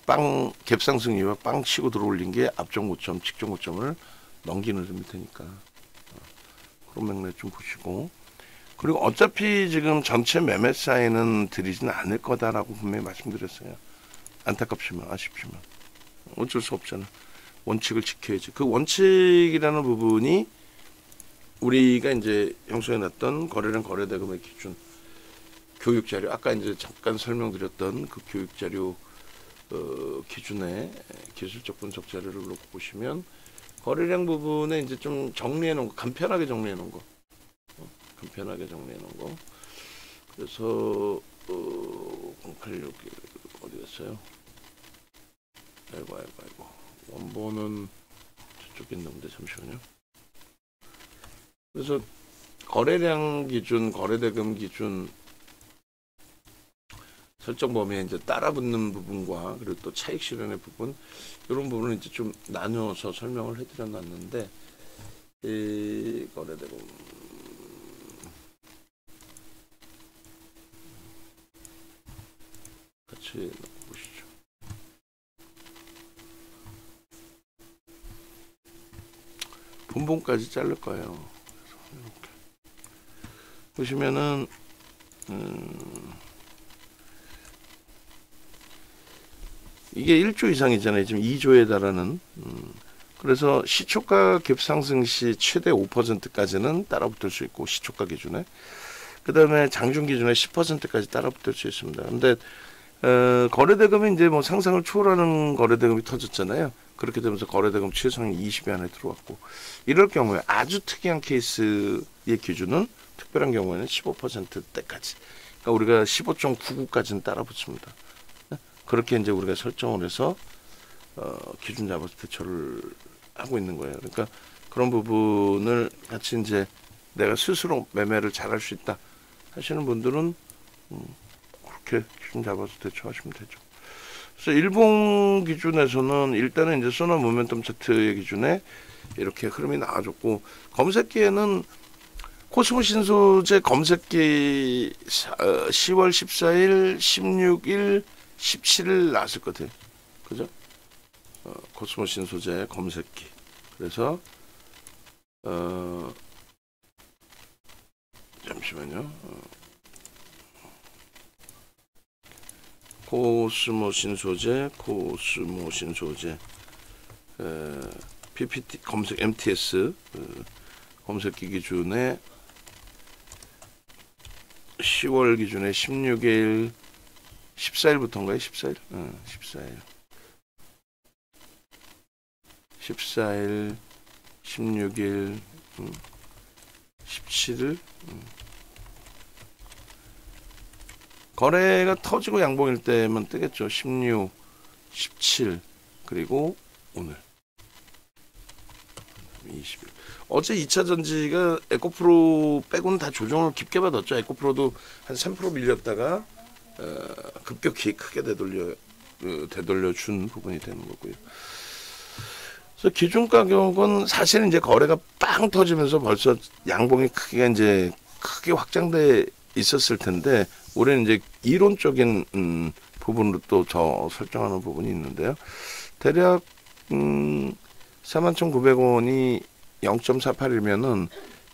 갭 상승 이후에 빵 치고 들어올린 게 앞전 고점, 직전 고점을 넘기는 흐름이 되니까 그런 맥락 좀 보시고. 그리고 어차피 지금 전체 매매 사이는 들이지는 않을 거다라고 분명히 말씀드렸어요. 안타깝지만 아쉽지만 어쩔 수 없잖아. 원칙을 지켜야지. 그 원칙이라는 부분이 우리가 이제 형성해놨던 거래량 거래대금의 기준, 교육자료, 아까 이제 잠깐 설명드렸던 그 교육자료 기준의 기술적 분석 자료를 놓고 보시면 거래량 부분에 이제 좀 정리해놓은 거, 간편하게 정리해놓은 거, 간편하게 정리해놓은 거. 그래서 086 어디 갔어요? 아이고 원본은 저쪽에 있는데 잠시만요. 그래서 거래량 기준, 거래대금 기준 설정 범위에 이제 따라붙는 부분과 그리고 또 차익 실현의 부분, 이런 부분을 이제 좀 나누어서 설명을 해드려 놨는데, 이 거래대금 같이 놓고 보시죠. 분봉까지 자를 거예요. 이렇게 보시면은 이게 1조 이상이잖아요. 지금 2조에 달하는. 그래서 시초가 갭 상승 시 최대 5%까지는 따라붙을 수 있고, 시초가 기준에. 그 다음에 장중 기준에 10%까지 따라붙을 수 있습니다. 근데 거래대금이 이제 뭐 상상을 초월하는 거래대금이 터졌잖아요. 그렇게 되면서 거래대금 최상위 20위 안에 들어왔고, 이럴 경우에 아주 특이한 케이스의 기준은 특별한 경우에는 15%대까지. 그러니까 우리가 15.99까지는 따라붙습니다. 그렇게 이제 우리가 설정을 해서 기준 잡아서 대처를 하고 있는 거예요. 그러니까 그런 부분을 같이 이제 내가 스스로 매매를 잘할 수 있다 하시는 분들은 그렇게 기준 잡아서 대처하시면 되죠. 그래서 일본 기준에서는 일단은 이제 소나 모멘텀 차트의 기준에 이렇게 흐름이 나와줬고, 검색기에는 코스모 신소재 검색기 10월 14일, 16일, 17일 나왔을 것 같아요. 그죠? 코스모 신소재 검색기. 그래서 잠시만요. 코스모 신소재 PPT 검색 MTS 검색기 기준에 10월 기준에 16일 14일부터인가요? 14일? 14일 16일 17일 거래가 터지고 양봉일 때만 뜨겠죠. 16, 17 그리고 오늘 20일. 어제 2차 전지가 에코프로 빼고는 다 조정을 깊게 받았죠. 에코프로도 한 3% 밀렸다가 급격히 크게 되돌려 준 부분이 되는 거고요. 그래서 기준 가격은 사실 이제 거래가 빵 터지면서 벌써 양봉이 크게 확장돼 있었을 텐데, 올해는 이제 이론적인 부분으로 또 저 설정하는 부분이 있는데요. 대략 41,900원이 0.48이면은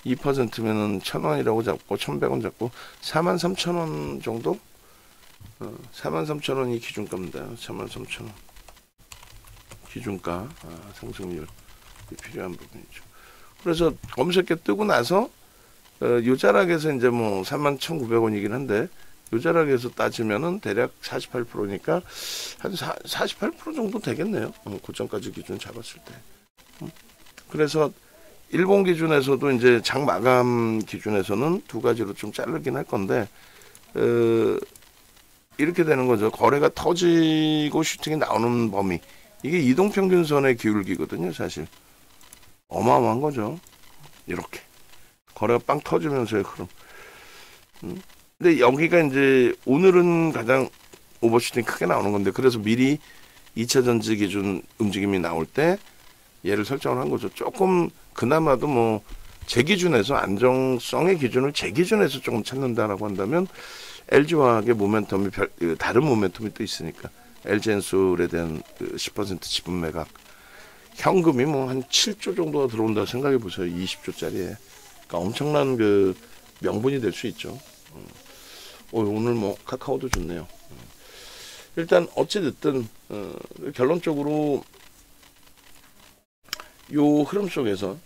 2%면은 1,000원이라고 잡고 1,100원 잡고 43,000원 정도? 43,000원이 기준가입니다. 43,000원. 기준가 상승률이 필요한 부분이죠. 그래서 검색기 뜨고 나서 요 자락에서 이제 뭐 31,900원이긴 한데, 요 자락에서 따지면은 대략 48%니까 한 48% 정도 되겠네요. 고점까지 기준 잡았을 때. 그래서 일본 기준에서도 이제 장 마감 기준에서는 두 가지로 좀 자르긴 할 건데, 이렇게 되는 거죠. 거래가 터지고 슈팅이 나오는 범위, 이게 이동평균선의 기울기거든요. 사실 어마어마한 거죠. 이렇게 거래가 빵 터지면서의 흐름. 근데 여기가 이제 오늘은 가장 오버슈팅 크게 나오는 건데, 그래서 미리 2차 전지 기준 움직임이 나올 때 얘를 설정을 한 거죠. 조금 그나마도 뭐 제 기준에서 안정성의 기준을 제 기준에서 조금 찾는다라고 한다면 LG화학의 모멘텀이 다른 모멘텀이 또 있으니까, LG엔솔에 대한 10% 지분 매각, 현금이 뭐 한 7조 정도가 들어온다고 생각해 보세요. 20조짜리에. 그러니까 엄청난 그 명분이 될 수 있죠. 오늘 뭐 카카오도 좋네요. 일단 어찌됐든 결론적으로 요 흐름 속에서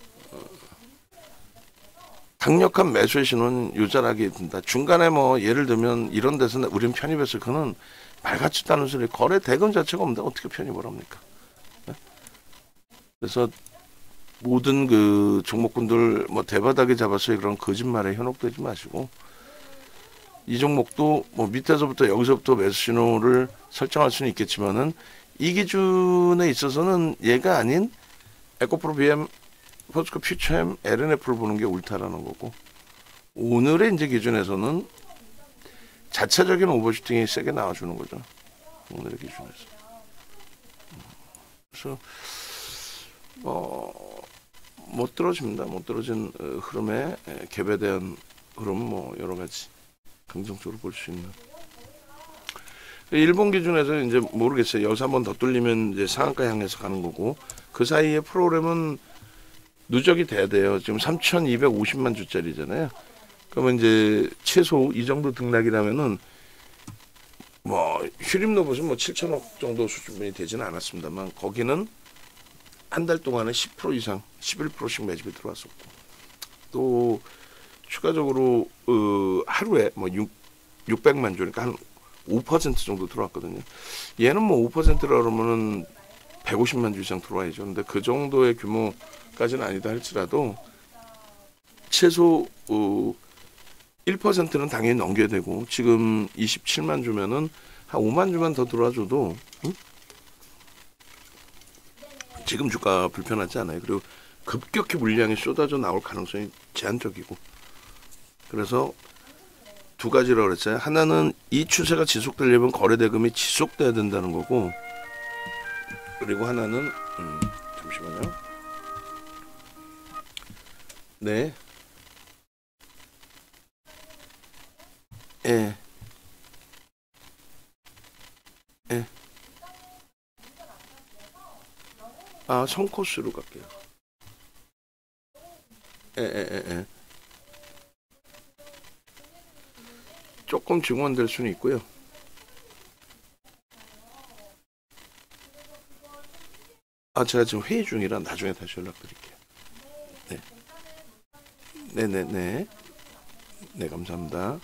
강력한 매수의 신호는 요 자락에 든다. 중간에 뭐 예를 들면 이런 데서 우린 편입했을, 그는 말 같지도 않은 소리. 거래 대금 자체가 없는데 어떻게 편입을 합니까? 그래서 모든 그 종목군들 뭐 대바닥에 잡았어요, 그런 거짓말에 현혹되지 마시고, 이 종목도 뭐 밑에서부터 여기서부터 매수 신호를 설정할 수는 있겠지만은 이 기준에 있어서는 얘가 아닌 에코프로 BM, 포스코 퓨처엠, LNF를 보는 게 옳다라는 거고, 오늘의 이제 기준에서는 자체적인 오버슈팅이 세게 나와주는 거죠. 오늘의 기준에서. 그래서 못 떨어집니다. 못 떨어진 흐름에 갭에 대한 흐름 뭐 여러 가지 긍정적으로 볼 수 있는. 일본 기준에서 이제 모르겠어요. 여기서 한번 더 뚫리면 이제 상한가 향해서 가는 거고, 그 사이에 프로그램은 누적이 돼야 돼요. 지금 3,250만 주짜리잖아요. 그러면 이제 최소 이 정도 등락이라면은 뭐 휴림로봇은 뭐 7천억 정도 수준이 되지는 않았습니다만, 거기는 한 달 동안에 10% 이상, 11%씩 매집이 들어왔었고, 또 추가적으로 하루에 뭐 600만 주, 그러니까 한 5% 정도 들어왔거든요. 얘는 뭐 5%라 그러면은 150만 주 이상 들어와야죠. 근데 그 정도의 규모까지는 아니다 할지라도 최소 1%는 당연히 넘겨야 되고, 지금 27만 주면은 한 5만 주만 더 들어와줘도 지금 주가 불편하지 않아요. 그리고 급격히 물량이 쏟아져 나올 가능성이 제한적이고, 그래서 두 가지라고 그랬어요. 하나는 이 추세가 지속되려면 거래대금이 지속돼야 된다는 거고, 그리고 하나는 잠시만요. 네. 예. 예. 아, 선코스로 갈게요. 예, 예, 예, 예. 조금 증원될 수는 있고요. 아, 제가 지금 회의 중이라 나중에 다시 연락드릴게요. 네. 네네네. 네, 감사합니다.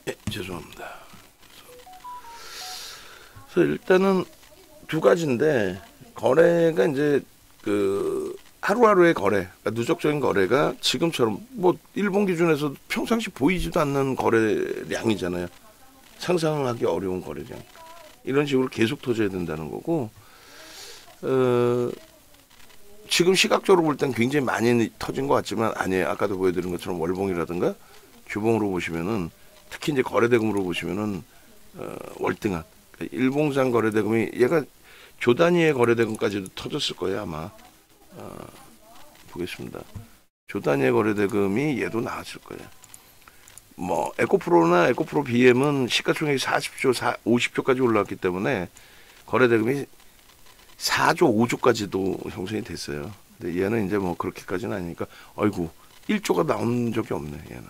네, 죄송합니다. 그래서 일단은 두 가지인데, 거래가 이제 그 하루하루의 거래, 그러니까 누적적인 거래가 지금처럼 뭐 일본 기준에서 평상시 보이지도 않는 거래량이잖아요. 상상하기 어려운 거래량. 이런 식으로 계속 터져야 된다는 거고, 지금 시각적으로 볼 땐 굉장히 많이 터진 것 같지만 아니에요. 아까도 보여드린 것처럼 월봉이라든가 주봉으로 보시면은, 특히 이제 거래대금으로 보시면은 월등한, 그러니까 일봉상 거래대금이 얘가 조 단위의 거래대금까지도 터졌을 거예요 아마. 보겠습니다. 조 단위의 거래대금이 얘도 나왔을 거예요. 뭐 에코프로나 에코프로 BM은 시가총액이 40조, 50조까지 올라왔기 때문에 거래대금이 4조, 5조까지도 형성이 됐어요. 근데 얘는 이제 뭐 그렇게까지는 아니니까, 아이고 1조가 나온 적이 없네 얘는.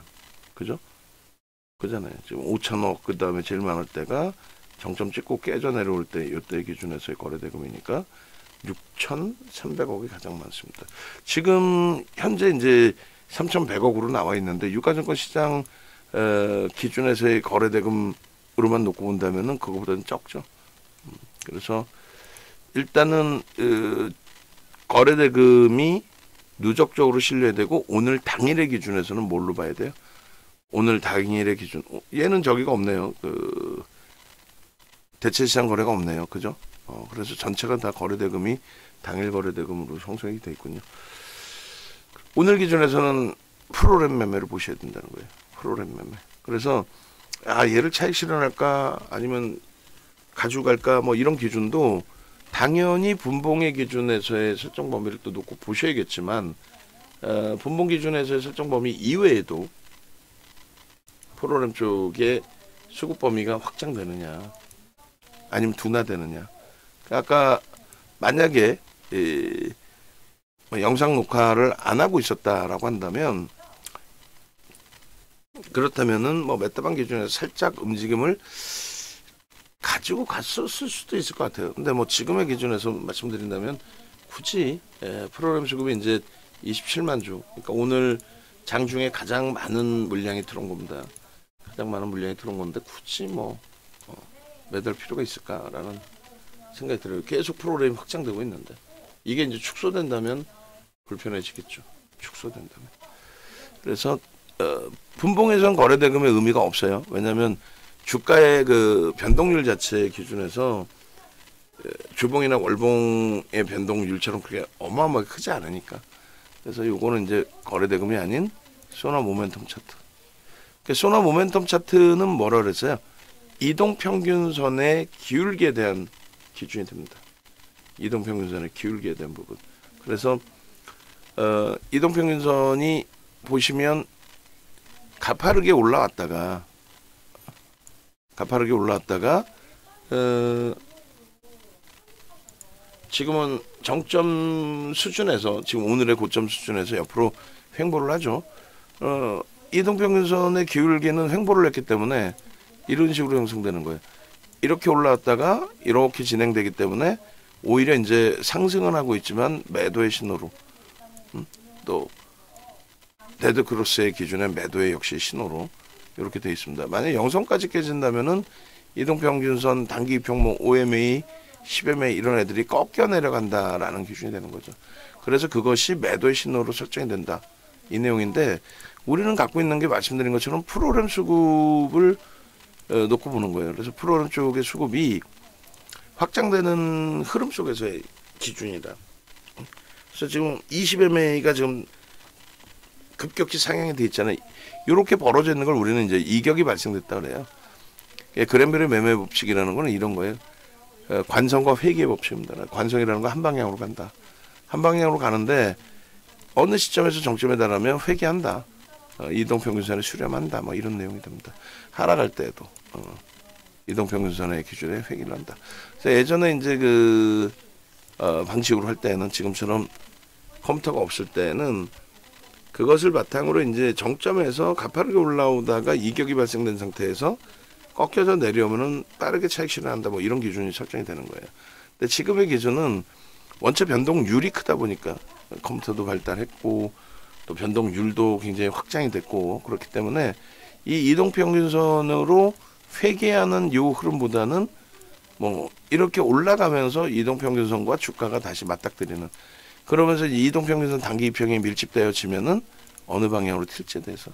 그죠? 그잖아요. 지금 5천억, 그 다음에 제일 많을 때가 정점 찍고 깨져 내려올 때, 이때 기준에서의 거래대금이니까 6,300억이 가장 많습니다. 지금 현재 이제 3,100억으로 나와 있는데, 유가증권 시장 기준에서의 거래대금으로만 놓고 본다면은 그거보다는 적죠. 그래서 일단은 거래대금이 누적적으로 실려야 되고, 오늘 당일의 기준에서는 뭘로 봐야 돼요? 오늘 당일의 기준, 얘는 저기가 없네요. 그 대체시장 거래가 없네요. 그죠? 그래서 전체가 다 거래대금이 당일 거래대금으로 형성이 돼 있군요. 오늘 기준에서는 프로그램 매매를 보셔야 된다는 거예요. 프로그램 매매. 그래서 얘를 차익 실현할까 아니면 가져갈까 뭐 이런 기준도 당연히 분봉의 기준에서의 설정 범위를 또 놓고 보셔야겠지만, 분봉 기준에서의 설정 범위 이외에도 프로그램 쪽의 수급 범위가 확장되느냐 아니면 둔화되느냐. 아까 만약에 뭐 영상 녹화를 안 하고 있었다라고 한다면, 그렇다면은 뭐 메타방 기준에서 살짝 움직임을 가지고 갔을 수도 있을 것 같아요. 근데 뭐 지금의 기준에서 말씀드린다면 굳이 프로그램 수급이 이제 27만 주, 그러니까 오늘 장중에 가장 많은 물량이 들어온 겁니다. 가장 많은 물량이 들어온 건데 굳이 뭐 매달 필요가 있을까라는 생각이 들어요. 계속 프로그램이 확장되고 있는데 이게 이제 축소된다면 불편해지겠죠. 축소된다면. 그래서 분봉에선 거래대금의 의미가 없어요. 왜냐하면 주가의 그 변동률 자체 기준에서 주봉이나 월봉의 변동률처럼 그렇게 어마어마하게 크지 않으니까. 그래서 요거는 이제 거래대금이 아닌 소나 모멘텀 차트. 소나 모멘텀 차트는 뭐라 그랬어요? 이동평균선의 기울기에 대한 기준이 됩니다. 이동평균선의 기울기에 대한 부분. 그래서 이동평균선이 보시면 가파르게 올라왔다가 지금은 정점 수준에서, 지금 오늘의 고점 수준에서 옆으로 횡보를 하죠. 이동평균선의 기울기는 횡보를 했기 때문에 이런 식으로 형성되는 거예요. 이렇게 올라왔다가 이렇게 진행되기 때문에 오히려 이제 상승은 하고 있지만 매도의 신호로 또 데드크로스의 기준의 매도의 역시 신호로 이렇게 되어 있습니다. 만약 영선까지 깨진다면은 이동평균선 단기 입평목 OMA, 10MA 이런 애들이 꺾여 내려간다라는 기준이 되는 거죠. 그래서 그것이 매도의 신호로 설정이 된다. 이 내용인데 우리는 갖고 있는 게 말씀드린 것처럼 프로그램 수급을 놓고 보는 거예요. 그래서 프로그램 쪽의 수급이 확장되는 흐름 속에서의 기준이다. 그래서 지금 20MA가 지금 급격히 상향이 돼 있잖아요. 이렇게 벌어져 있는 걸 우리는 이제 이격이 발생됐다 그래요. 그랜벨의 매매 법칙이라는 거는 이런 거예요. 관성과 회귀의 법칙입니다. 관성이라는 건 한 방향으로 간다. 한 방향으로 가는데 어느 시점에서 정점에 달하면 회귀한다. 이동평균선에 수렴한다. 뭐 이런 내용이 됩니다. 하락할 때에도 이동평균선의 기준에 회귀를 한다. 그래서 예전에 이제 그 방식으로 할 때는 지금처럼 컴퓨터가 없을 때는 그것을 바탕으로 이제 정점에서 가파르게 올라오다가 이격이 발생된 상태에서 꺾여서 내려오면은 빠르게 차익 실현한다. 뭐 이런 기준이 설정이 되는 거예요. 근데 지금의 기준은 원체 변동률이 크다 보니까 컴퓨터도 발달했고 또 변동률도 굉장히 확장이 됐고 그렇기 때문에 이 이동평균선으로 회귀하는 요 흐름보다는 뭐 이렇게 올라가면서 이동평균선과 주가가 다시 맞닥뜨리는 그러면서 이동평균선 단기 이평이 밀집되어지면은 어느 방향으로 튈지에 대해서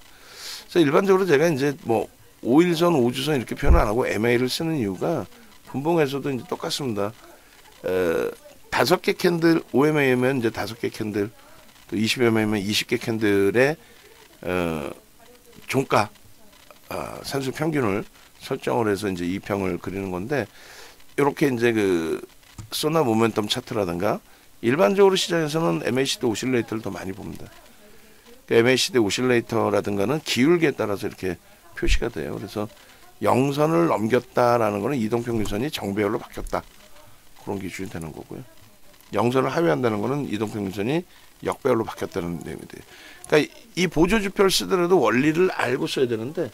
그래서 일반적으로 제가 이제 뭐 5일선, 5주선 이렇게 표현 안 하고 MA를 쓰는 이유가 분봉에서도 이제 똑같습니다. 5개 캔들, OMA면 이제 5개 캔들, 또 20MA면 20개 캔들의 종가 산술 평균을 설정을 해서 이제 이평을 그리는 건데 이렇게 이제 그 소나 모멘텀 차트라든가 일반적으로 시장에서는 MACD 오실레이터를 더 많이 봅니다. MACD 오실레이터라든가는 기울기에 따라서 이렇게 표시가 돼요. 그래서 영선을 넘겼다라는 거는 이동평균선이 정배열로 바뀌었다. 그런 기준이 되는 거고요. 영선을 하회한다는 거는 이동평균선이 역배열로 바뀌었다는 내용이 돼요. 그러니까 이 보조지표를 쓰더라도 원리를 알고 써야 되는데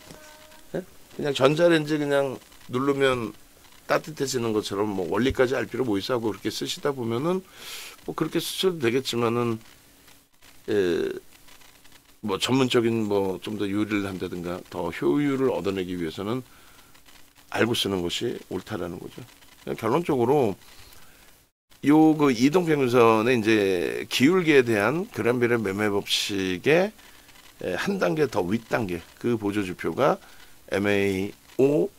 그냥 전자레인지 그냥 누르면 따뜻해지는 것처럼 뭐 원리까지 알 필요 뭐 있어 하고 그렇게 쓰시다 보면은 뭐 그렇게 쓰셔도 되겠지만은 뭐 전문적인 뭐 좀 더 요리를 한다든가 더 효율을 얻어내기 위해서는 알고 쓰는 것이 옳다라는 거죠. 결론적으로 요 그 이동평균선의 이제 기울기에 대한 그랜벨의 매매 법칙의 한 단계 더 윗단계 그 보조지표가 MAO,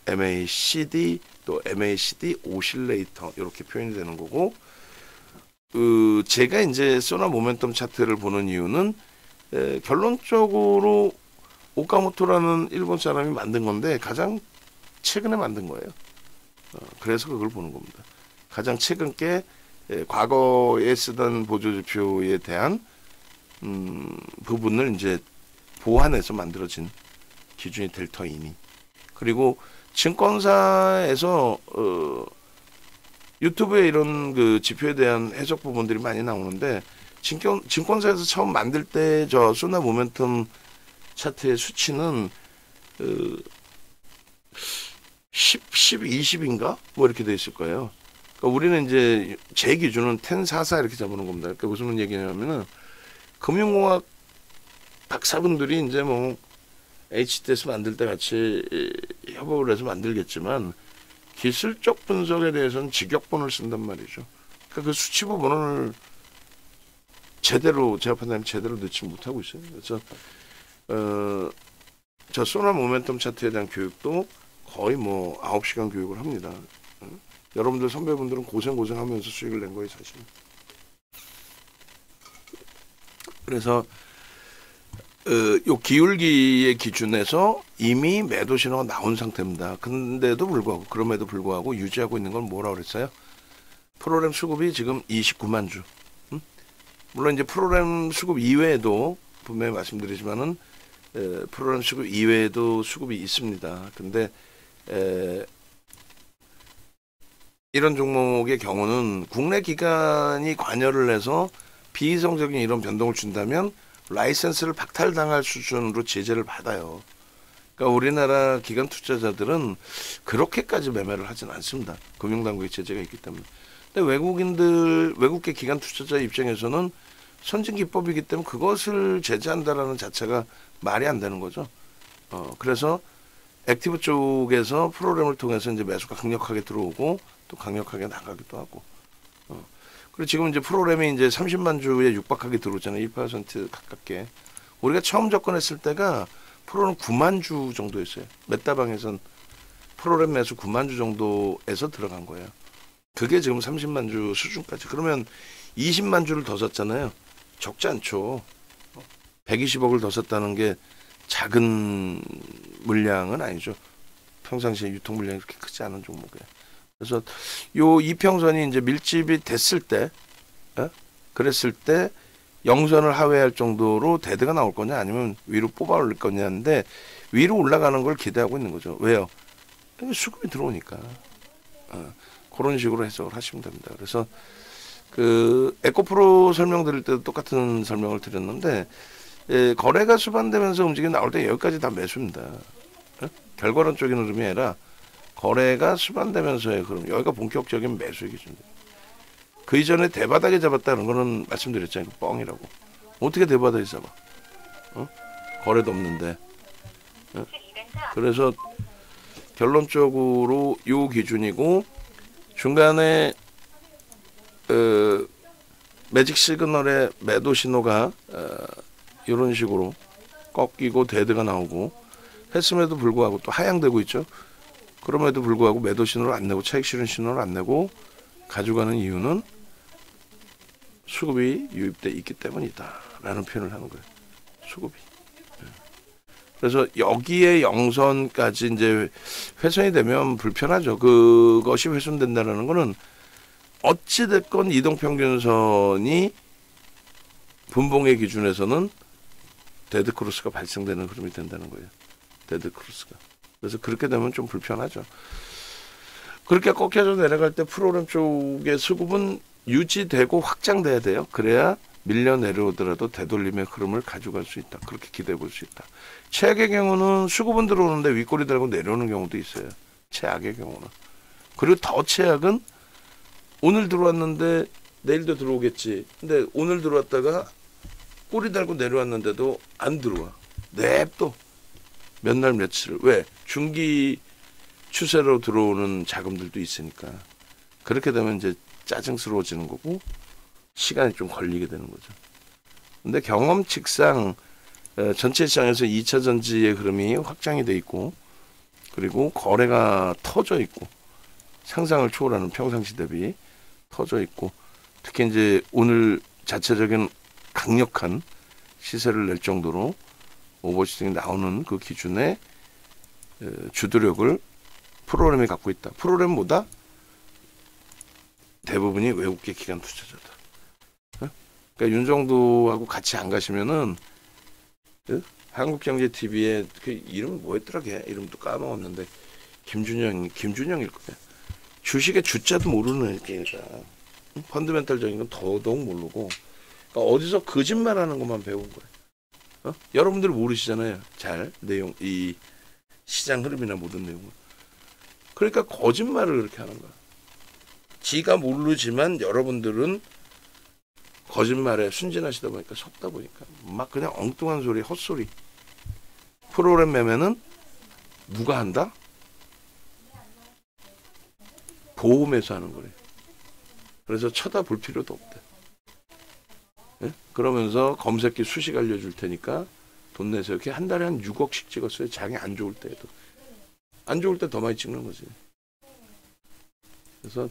MACD 또 MACD 오실레이터 이렇게 표현이 되는 거고 제가 이제 소나 모멘텀 차트를 보는 이유는 결론적으로 오카모토라는 일본 사람이 만든 건데 가장 최근에 만든 거예요. 그래서 그걸 보는 겁니다. 가장 최근 게 과거에 쓰던 보조지표에 대한 부분을 이제 보완해서 만들어진 기준이 델터이니 그리고 증권사에서 유튜브에 이런 그 지표에 대한 해석 부분들이 많이 나오는데 증권사에서 처음 만들 때 저 소나 모멘텀 차트의 수치는 10, 20인가 뭐 이렇게 돼 있을 거예요. 그러니까 우리는 이제 제 기준은 1044 이렇게 잡아놓은 겁니다. 그러니까 무슨 얘기냐면은 금융공학 박사분들이 이제 뭐 HTS 만들 때 같이 협업을 해서 만들겠지만 기술적 분석에 대해서는 직역본을 쓴단 말이죠. 그러니까 그 수치 부분을 제대로 제가 판단하면 제대로 넣지 못하고 있어요. 그래서 저 소나 모멘텀 차트에 대한 교육도 거의 뭐 9시간 교육을 합니다. 여러분들 선배분들은 고생하면서 수익을 낸 거예요, 사실. 그래서 요 기울기의 기준에서 이미 매도 신호가 나온 상태입니다. 근데도 불구하고 그럼에도 불구하고 유지하고 있는 건 뭐라고 그랬어요? 프로그램 수급이 지금 29만 주. 물론 이제 프로그램 수급 이외에도 분명히 말씀드리지만은 프로그램 수급 이외에도 수급이 있습니다. 근데 이런 종목의 경우는 국내 기관이 관여를 해서 비이성적인 이런 변동을 준다면 라이센스를 박탈당할 수준으로 제재를 받아요. 그러니까 우리나라 기관 투자자들은 그렇게까지 매매를 하진 않습니다. 금융당국의 제재가 있기 때문에. 근데 외국계 기관 투자자 입장에서는 선진 기법이기 때문에 그것을 제재한다라는 자체가 말이 안 되는 거죠. 그래서 액티브 쪽에서 프로그램을 통해서 이제 매수가 강력하게 들어오고 또 강력하게 나가기도 하고. 그리고 지금 이제 프로그램이 이제 30만 주에 육박하게 들어오잖아요. 1% 가깝게. 우리가 처음 접근했을 때가 프로는 9만 주 정도였어요. 메타방에선 프로그램 매수 9만 주 정도에서 들어간 거예요. 그게 지금 30만 주 수준까지. 그러면 20만 주를 더 샀잖아요. 적지 않죠. 120억을 더 샀다는 게 작은 물량은 아니죠. 평상시에 유통 물량이 그렇게 크지 않은 종목이에요. 그래서 요 이평선이 이제 밀집이 됐을 때, 그랬을 때 영선을 하회할 정도로 데드가 나올 거냐 아니면 위로 뽑아 올릴 거냐인데 위로 올라가는 걸 기대하고 있는 거죠. 왜요? 수급이 들어오니까. 그런 식으로 해석을 하시면 됩니다. 그래서 그 에코프로 설명드릴 때도 똑같은 설명을 드렸는데 거래가 수반되면서 움직임 나올 때 여기까지 다 매수입니다. 결과론적인 흐름이 아니라 거래가 수반되면서의 흐름, 여기가 본격적인 매수의 기준입니다. 그 이전에 대바닥에 잡았다는 거는 말씀드렸잖아요. 뻥이라고. 어떻게 대바닥에 잡아? 거래도 없는데. 그래서 결론적으로 요 기준이고 중간에 매직 시그널의 매도 신호가 이런 식으로 꺾이고 데드가 나오고 했음에도 불구하고 또 하향되고 있죠. 그럼에도 불구하고 매도 신호를 안 내고 차익 실현 신호를 안 내고 가져가는 이유는 수급이 유입돼 있기 때문이다라는 표현을 하는 거예요. 수급이. 그래서 여기에 영선까지 이제 훼손이 되면 불편하죠. 그것이 훼손된다는 거는 어찌됐건 이동평균선이 분봉의 기준에서는 데드크로스가 발생되는 흐름이 된다는 거예요. 데드크로스가. 그래서 그렇게 되면 좀 불편하죠. 그렇게 꺾여서 내려갈 때 프로그램 쪽의 수급은 유지되고 확장돼야 돼요. 그래야 밀려 내려오더라도 되돌림의 흐름을 가져갈 수 있다. 그렇게 기대해 볼 수 있다. 최악의 경우는 수급은 들어오는데 윗꼬리 달고 내려오는 경우도 있어요. 최악의 경우는. 그리고 더 최악은 오늘 들어왔는데 내일도 들어오겠지. 근데 오늘 들어왔다가 꼬리 달고 내려왔는데도 안 들어와. 냅둬. 몇 날 며칠. 왜? 중기 추세로 들어오는 자금들도 있으니까. 그렇게 되면 이제 짜증스러워지는 거고 시간이 좀 걸리게 되는 거죠. 근데 경험칙상 전체 시장에서 2차 전지의 흐름이 확장이 돼 있고 그리고 거래가 터져 있고 상상을 초월하는 평상시 대비 터져 있고 특히 이제 오늘 자체적인 강력한 시세를 낼 정도로 오버슈팅이 나오는 그 기준의 주도력을 프로그램이 갖고 있다. 프로그램보다 대부분이 외국계 기관 투자자다. 그러니까 윤정도하고 같이 안 가시면은 한국경제TV에 그 이름 뭐였더라 걔 이름도 까먹었는데 김준영일 거야. 주식의 주자도 모르는 걔가 펀드멘탈적인 건 더더욱 모르고 그러니까 어디서 거짓말하는 것만 배운 거야. 여러분들이 모르시잖아요. 잘 내용 이 시장 흐름이나 모든 내용을. 그러니까 거짓말을 그렇게 하는 거야. 지가 모르지만 여러분들은 거짓말에 순진하시다 보니까 속다 보니까 막 그냥 엉뚱한 소리 헛소리. 프로그램 매매는 누가 한다? 보험에서 하는 거래. 그래서 쳐다볼 필요도 없대. 예? 그러면서 검색기 수식 알려줄 테니까 돈 내서 이렇게 한 달에 한 6억씩 찍었어요. 장이 안 좋을 때에도. 안 좋을 때 더 많이 찍는 거지. 그래서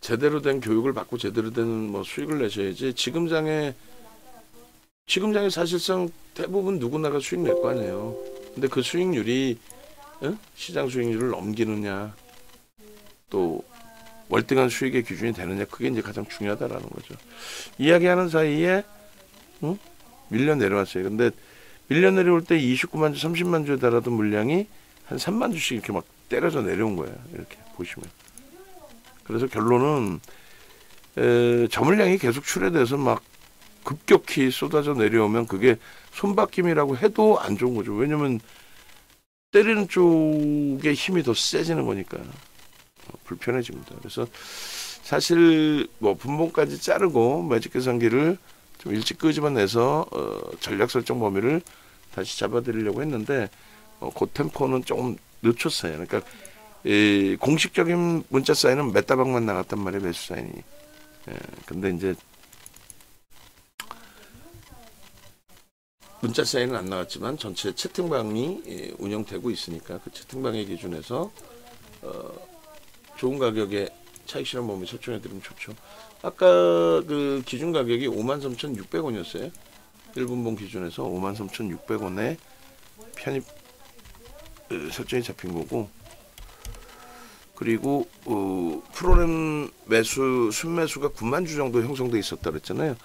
제대로 된 교육을 받고 제대로 된 뭐 수익을 내셔야지. 지금 장에 사실상 대부분 누구나가 수익 낼 거 아니에요. 근데 그 수익률이 시장 수익률을 넘기느냐 또 월등한 수익의 기준이 되느냐 그게 이제 가장 중요하다라는 거죠. 이야기하는 사이에 밀려 내려왔어요. 근데 밀려 내려올 때 29만 주, 30만 주에 달하던 물량이 한 3만 주씩 이렇게 막 때려서 내려온 거예요. 이렇게 보시면. 그래서 결론은 저물량이 계속 출회돼서 막 급격히 쏟아져 내려오면 그게 손바뀜이라고 해도 안 좋은 거죠. 왜냐면 때리는 쪽에 힘이 더 세지는 거니까 불편해집니다. 그래서 사실 뭐 분봉까지 자르고 매직 계산기를 좀 일찍 끄집어내서 전략 설정 범위를 다시 잡아드리려고 했는데 그 템포는 조금 늦췄어요. 그러니까 이 공식적인 문자 사인은 몇 다방만 나갔단 말이에요. 매수 사인이. 근데 이제 문자 사인은 안 나왔지만 전체 채팅방이 운영되고 있으니까 그 채팅방의 기준에서 좋은 가격에 차익 실현 범위 설정해드리면 좋죠. 아까 그 기준 가격이 53,600원이었어요. 1분봉 기준에서 53,600원에 편입 설정이 잡힌 거고, 그리고 프로그램 매수 순매수가 9만 주 정도 형성돼 있었다 그랬잖아요.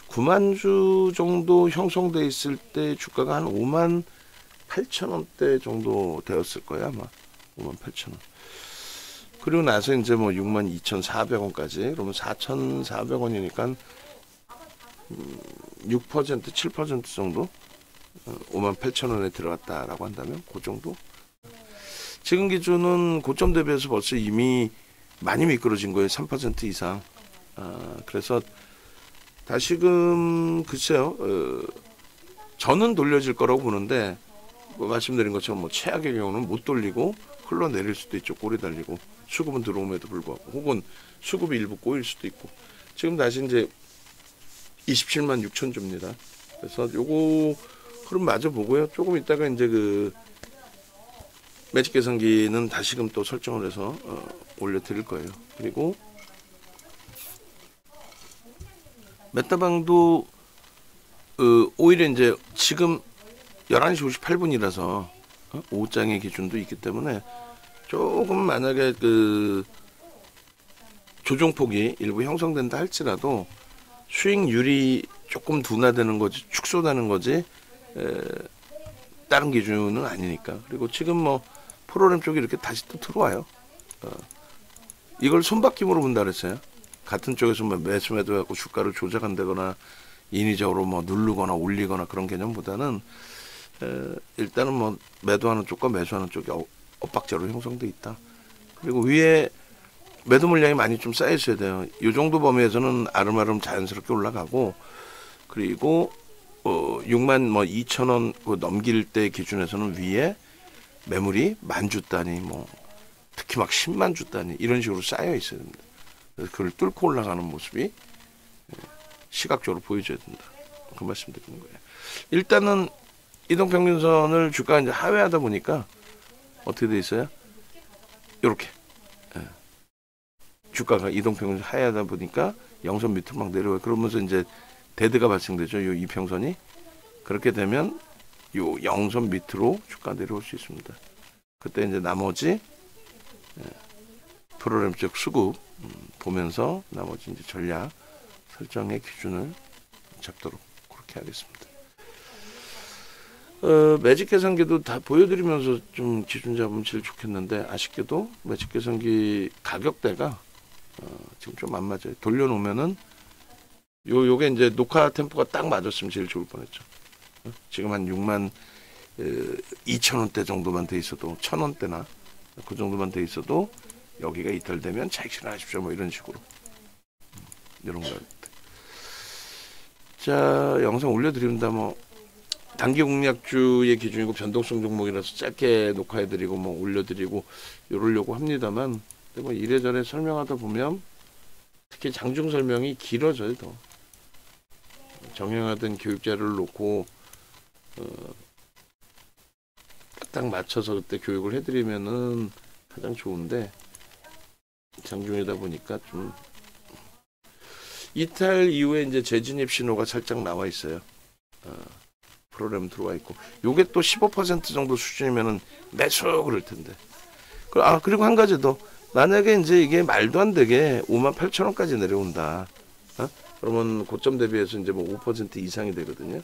9만 주 정도 형성돼 있을 때 주가가 한 5만 8천 원대 정도 되었을 거야 아마. 5만 8천 원. 그리고 나서 이제 뭐 6만 2,400원까지, 그러면 4,400원이니까 6% 7% 정도 5만 8천 원에 들어갔다라고 한다면 그 정도. 지금 기준은 고점 대비해서 벌써 이미 많이 미끄러진 거예요. 3% 이상. 그래서 다시금 글쎄요. 저는 돌려질 거라고 보는데, 뭐 말씀드린 것처럼 뭐 최악의 경우는 못 돌리고 흘러내릴 수도 있죠. 꼬리 달리고 수급은 들어옴에도 불구하고, 혹은 수급이 일부 꼬일 수도 있고. 지금 다시 이제 27만 6천 주입니다. 그래서 요거 흐름 마저 보고요. 조금 있다가 이제 그 매직 계산기는 다시금 또 설정을 해서 올려드릴 거예요. 그리고 메타방도 오히려 이제 지금 11시 58분이라서 오후장의 기준도 있기 때문에 조금 만약에 그 조정폭이 일부 형성된다 할지라도 수익률이 조금 둔화되는 거지, 축소되는 거지 다른 기준은 아니니까. 그리고 지금 뭐 프로그램 쪽이 이렇게 다시 또 들어와요. 이걸 손바뀜으로 본다 그랬어요. 같은 쪽에서 뭐 매수 매도하고 주가를 조작한다거나 인위적으로 뭐 누르거나 올리거나 그런 개념보다는 일단은 뭐 매도하는 쪽과 매수하는 쪽이 엇박자로 형성돼 있다. 그리고 위에 매도 물량이 많이 좀 쌓여 있어야 돼요. 이 정도 범위에서는 아름아름 자연스럽게 올라가고, 그리고 6만 뭐 2천 원 넘길 때 기준에서는 위에 매물이 만주 단위, 뭐 특히 막 10만 주 단위 이런 식으로 쌓여 있어야 됩니다. 그래서 그걸 뚫고 올라가는 모습이 시각적으로 보여줘야 된다. 그 말씀 드리는 거예요. 일단은 이동평균선을 주가가 이제 하회하다 보니까 어떻게 돼 있어요? 이렇게 주가가 이동평균선 하회하다 보니까 영선 밑으로 막 내려와요. 그러면서 이제 데드가 발생되죠. 요 이평선이. 그렇게 되면 요 영선 밑으로 주가 내려올 수 있습니다. 그때 이제 나머지 프로그램적 수급 보면서 나머지 이제 전략 설정의 기준을 잡도록 그렇게 하겠습니다. 매직 계산기도 다 보여드리면서 좀 기준 잡으면 제일 좋겠는데, 아쉽게도 매직 계산기 가격대가 지금 좀 안 맞아요. 돌려놓으면은 요게 이제 녹화 템포가 딱 맞았으면 제일 좋을 뻔했죠. 지금 한 6만 2천 원대 정도만 돼 있어도, 1,000원대나 그 정도만 돼 있어도 여기가 이탈되면 차익 실현하십시오 뭐 이런 식으로 이런 거. 자, 영상 올려드립니다. 뭐 단기 공략주의 기준이고 변동성 종목이라서 짧게 녹화해드리고 뭐 올려드리고 이러려고 합니다만, 뭐 이래저래 설명하다 보면 특히 장중 설명이 길어져요. 더 정형화된 교육 자료를 놓고 딱 맞춰서 그때 교육을 해드리면은 가장 좋은데, 장중이다 보니까 좀 이탈 이후에 이제 재진입 신호가 살짝 나와 있어요. 프로그램 들어와 있고, 요게 또 15% 정도 수준이면은 매수 그럴 텐데. 그리고 한 가지 더, 만약에 이제 이게 말도 안 되게 5만 8천 원까지 내려온다. 그러면 고점 대비해서 이제 뭐 5% 이상이 되거든요.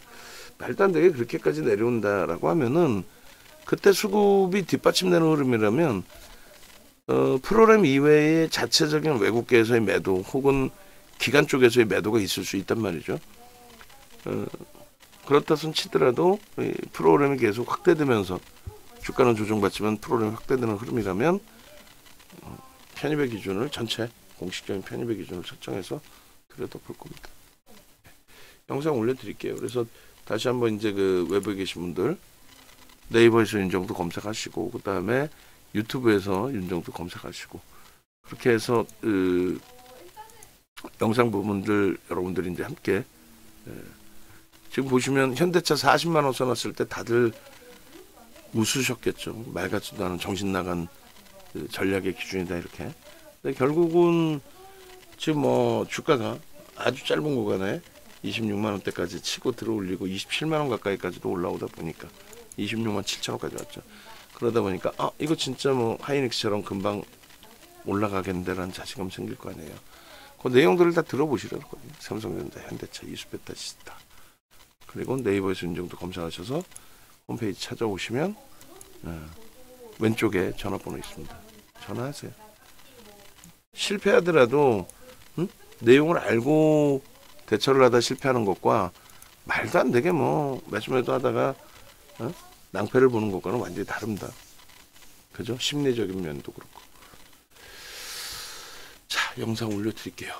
말도 안 되게 그렇게까지 내려온다라고 하면은 그때 수급이 뒷받침되는 흐름이라면 프로그램 이외의 자체적인 외국계에서의 매도 혹은 기관 쪽에서의 매도가 있을 수 있단 말이죠. 그렇다 손 치더라도 프로그램이 계속 확대되면서 주가는 조정받지만 프로그램이 확대되는 흐름이라면 편입의 기준을 전체 공식적인 편입의 기준을 설정해서 들여다볼 겁니다. 영상 올려드릴게요. 그래서 다시 한번 이제 그 외부에 계신 분들 네이버에서 윤정도 검색하시고 그 다음에 유튜브에서 윤정도 검색하시고 그렇게 해서 그 영상 부분들 여러분들이 이제 함께 지금 보시면 현대차 40만 원 써놨을 때 다들 웃으셨겠죠. 말 같지도 않은 정신 나간 그 전략의 기준이다 이렇게. 근데 결국은 지금 뭐 주가가 아주 짧은 구간에 26만 원대까지 치고 들어올리고 27만 원 가까이까지도 올라오다 보니까 26만 7천 원까지 왔죠. 그러다 보니까 이거 진짜 뭐 하이닉스처럼 금방 올라가겠는데라는 자신감 생길 거 아니에요. 그 내용들을 다 들어보시라고 거든요. 삼성전자, 현대차, 이수베타 시스타. 그리고 네이버에서 윤정도 검색하셔서 홈페이지 찾아오시면 왼쪽에 전화번호 있습니다. 전화하세요. 실패하더라도 내용을 알고 대처를 하다 실패하는 것과 말도 안 되게 뭐 매수매도 하다가 낭패를 보는 것과는 완전히 다릅니다. 그죠? 심리적인 면도 그렇고. 자, 영상 올려드릴게요.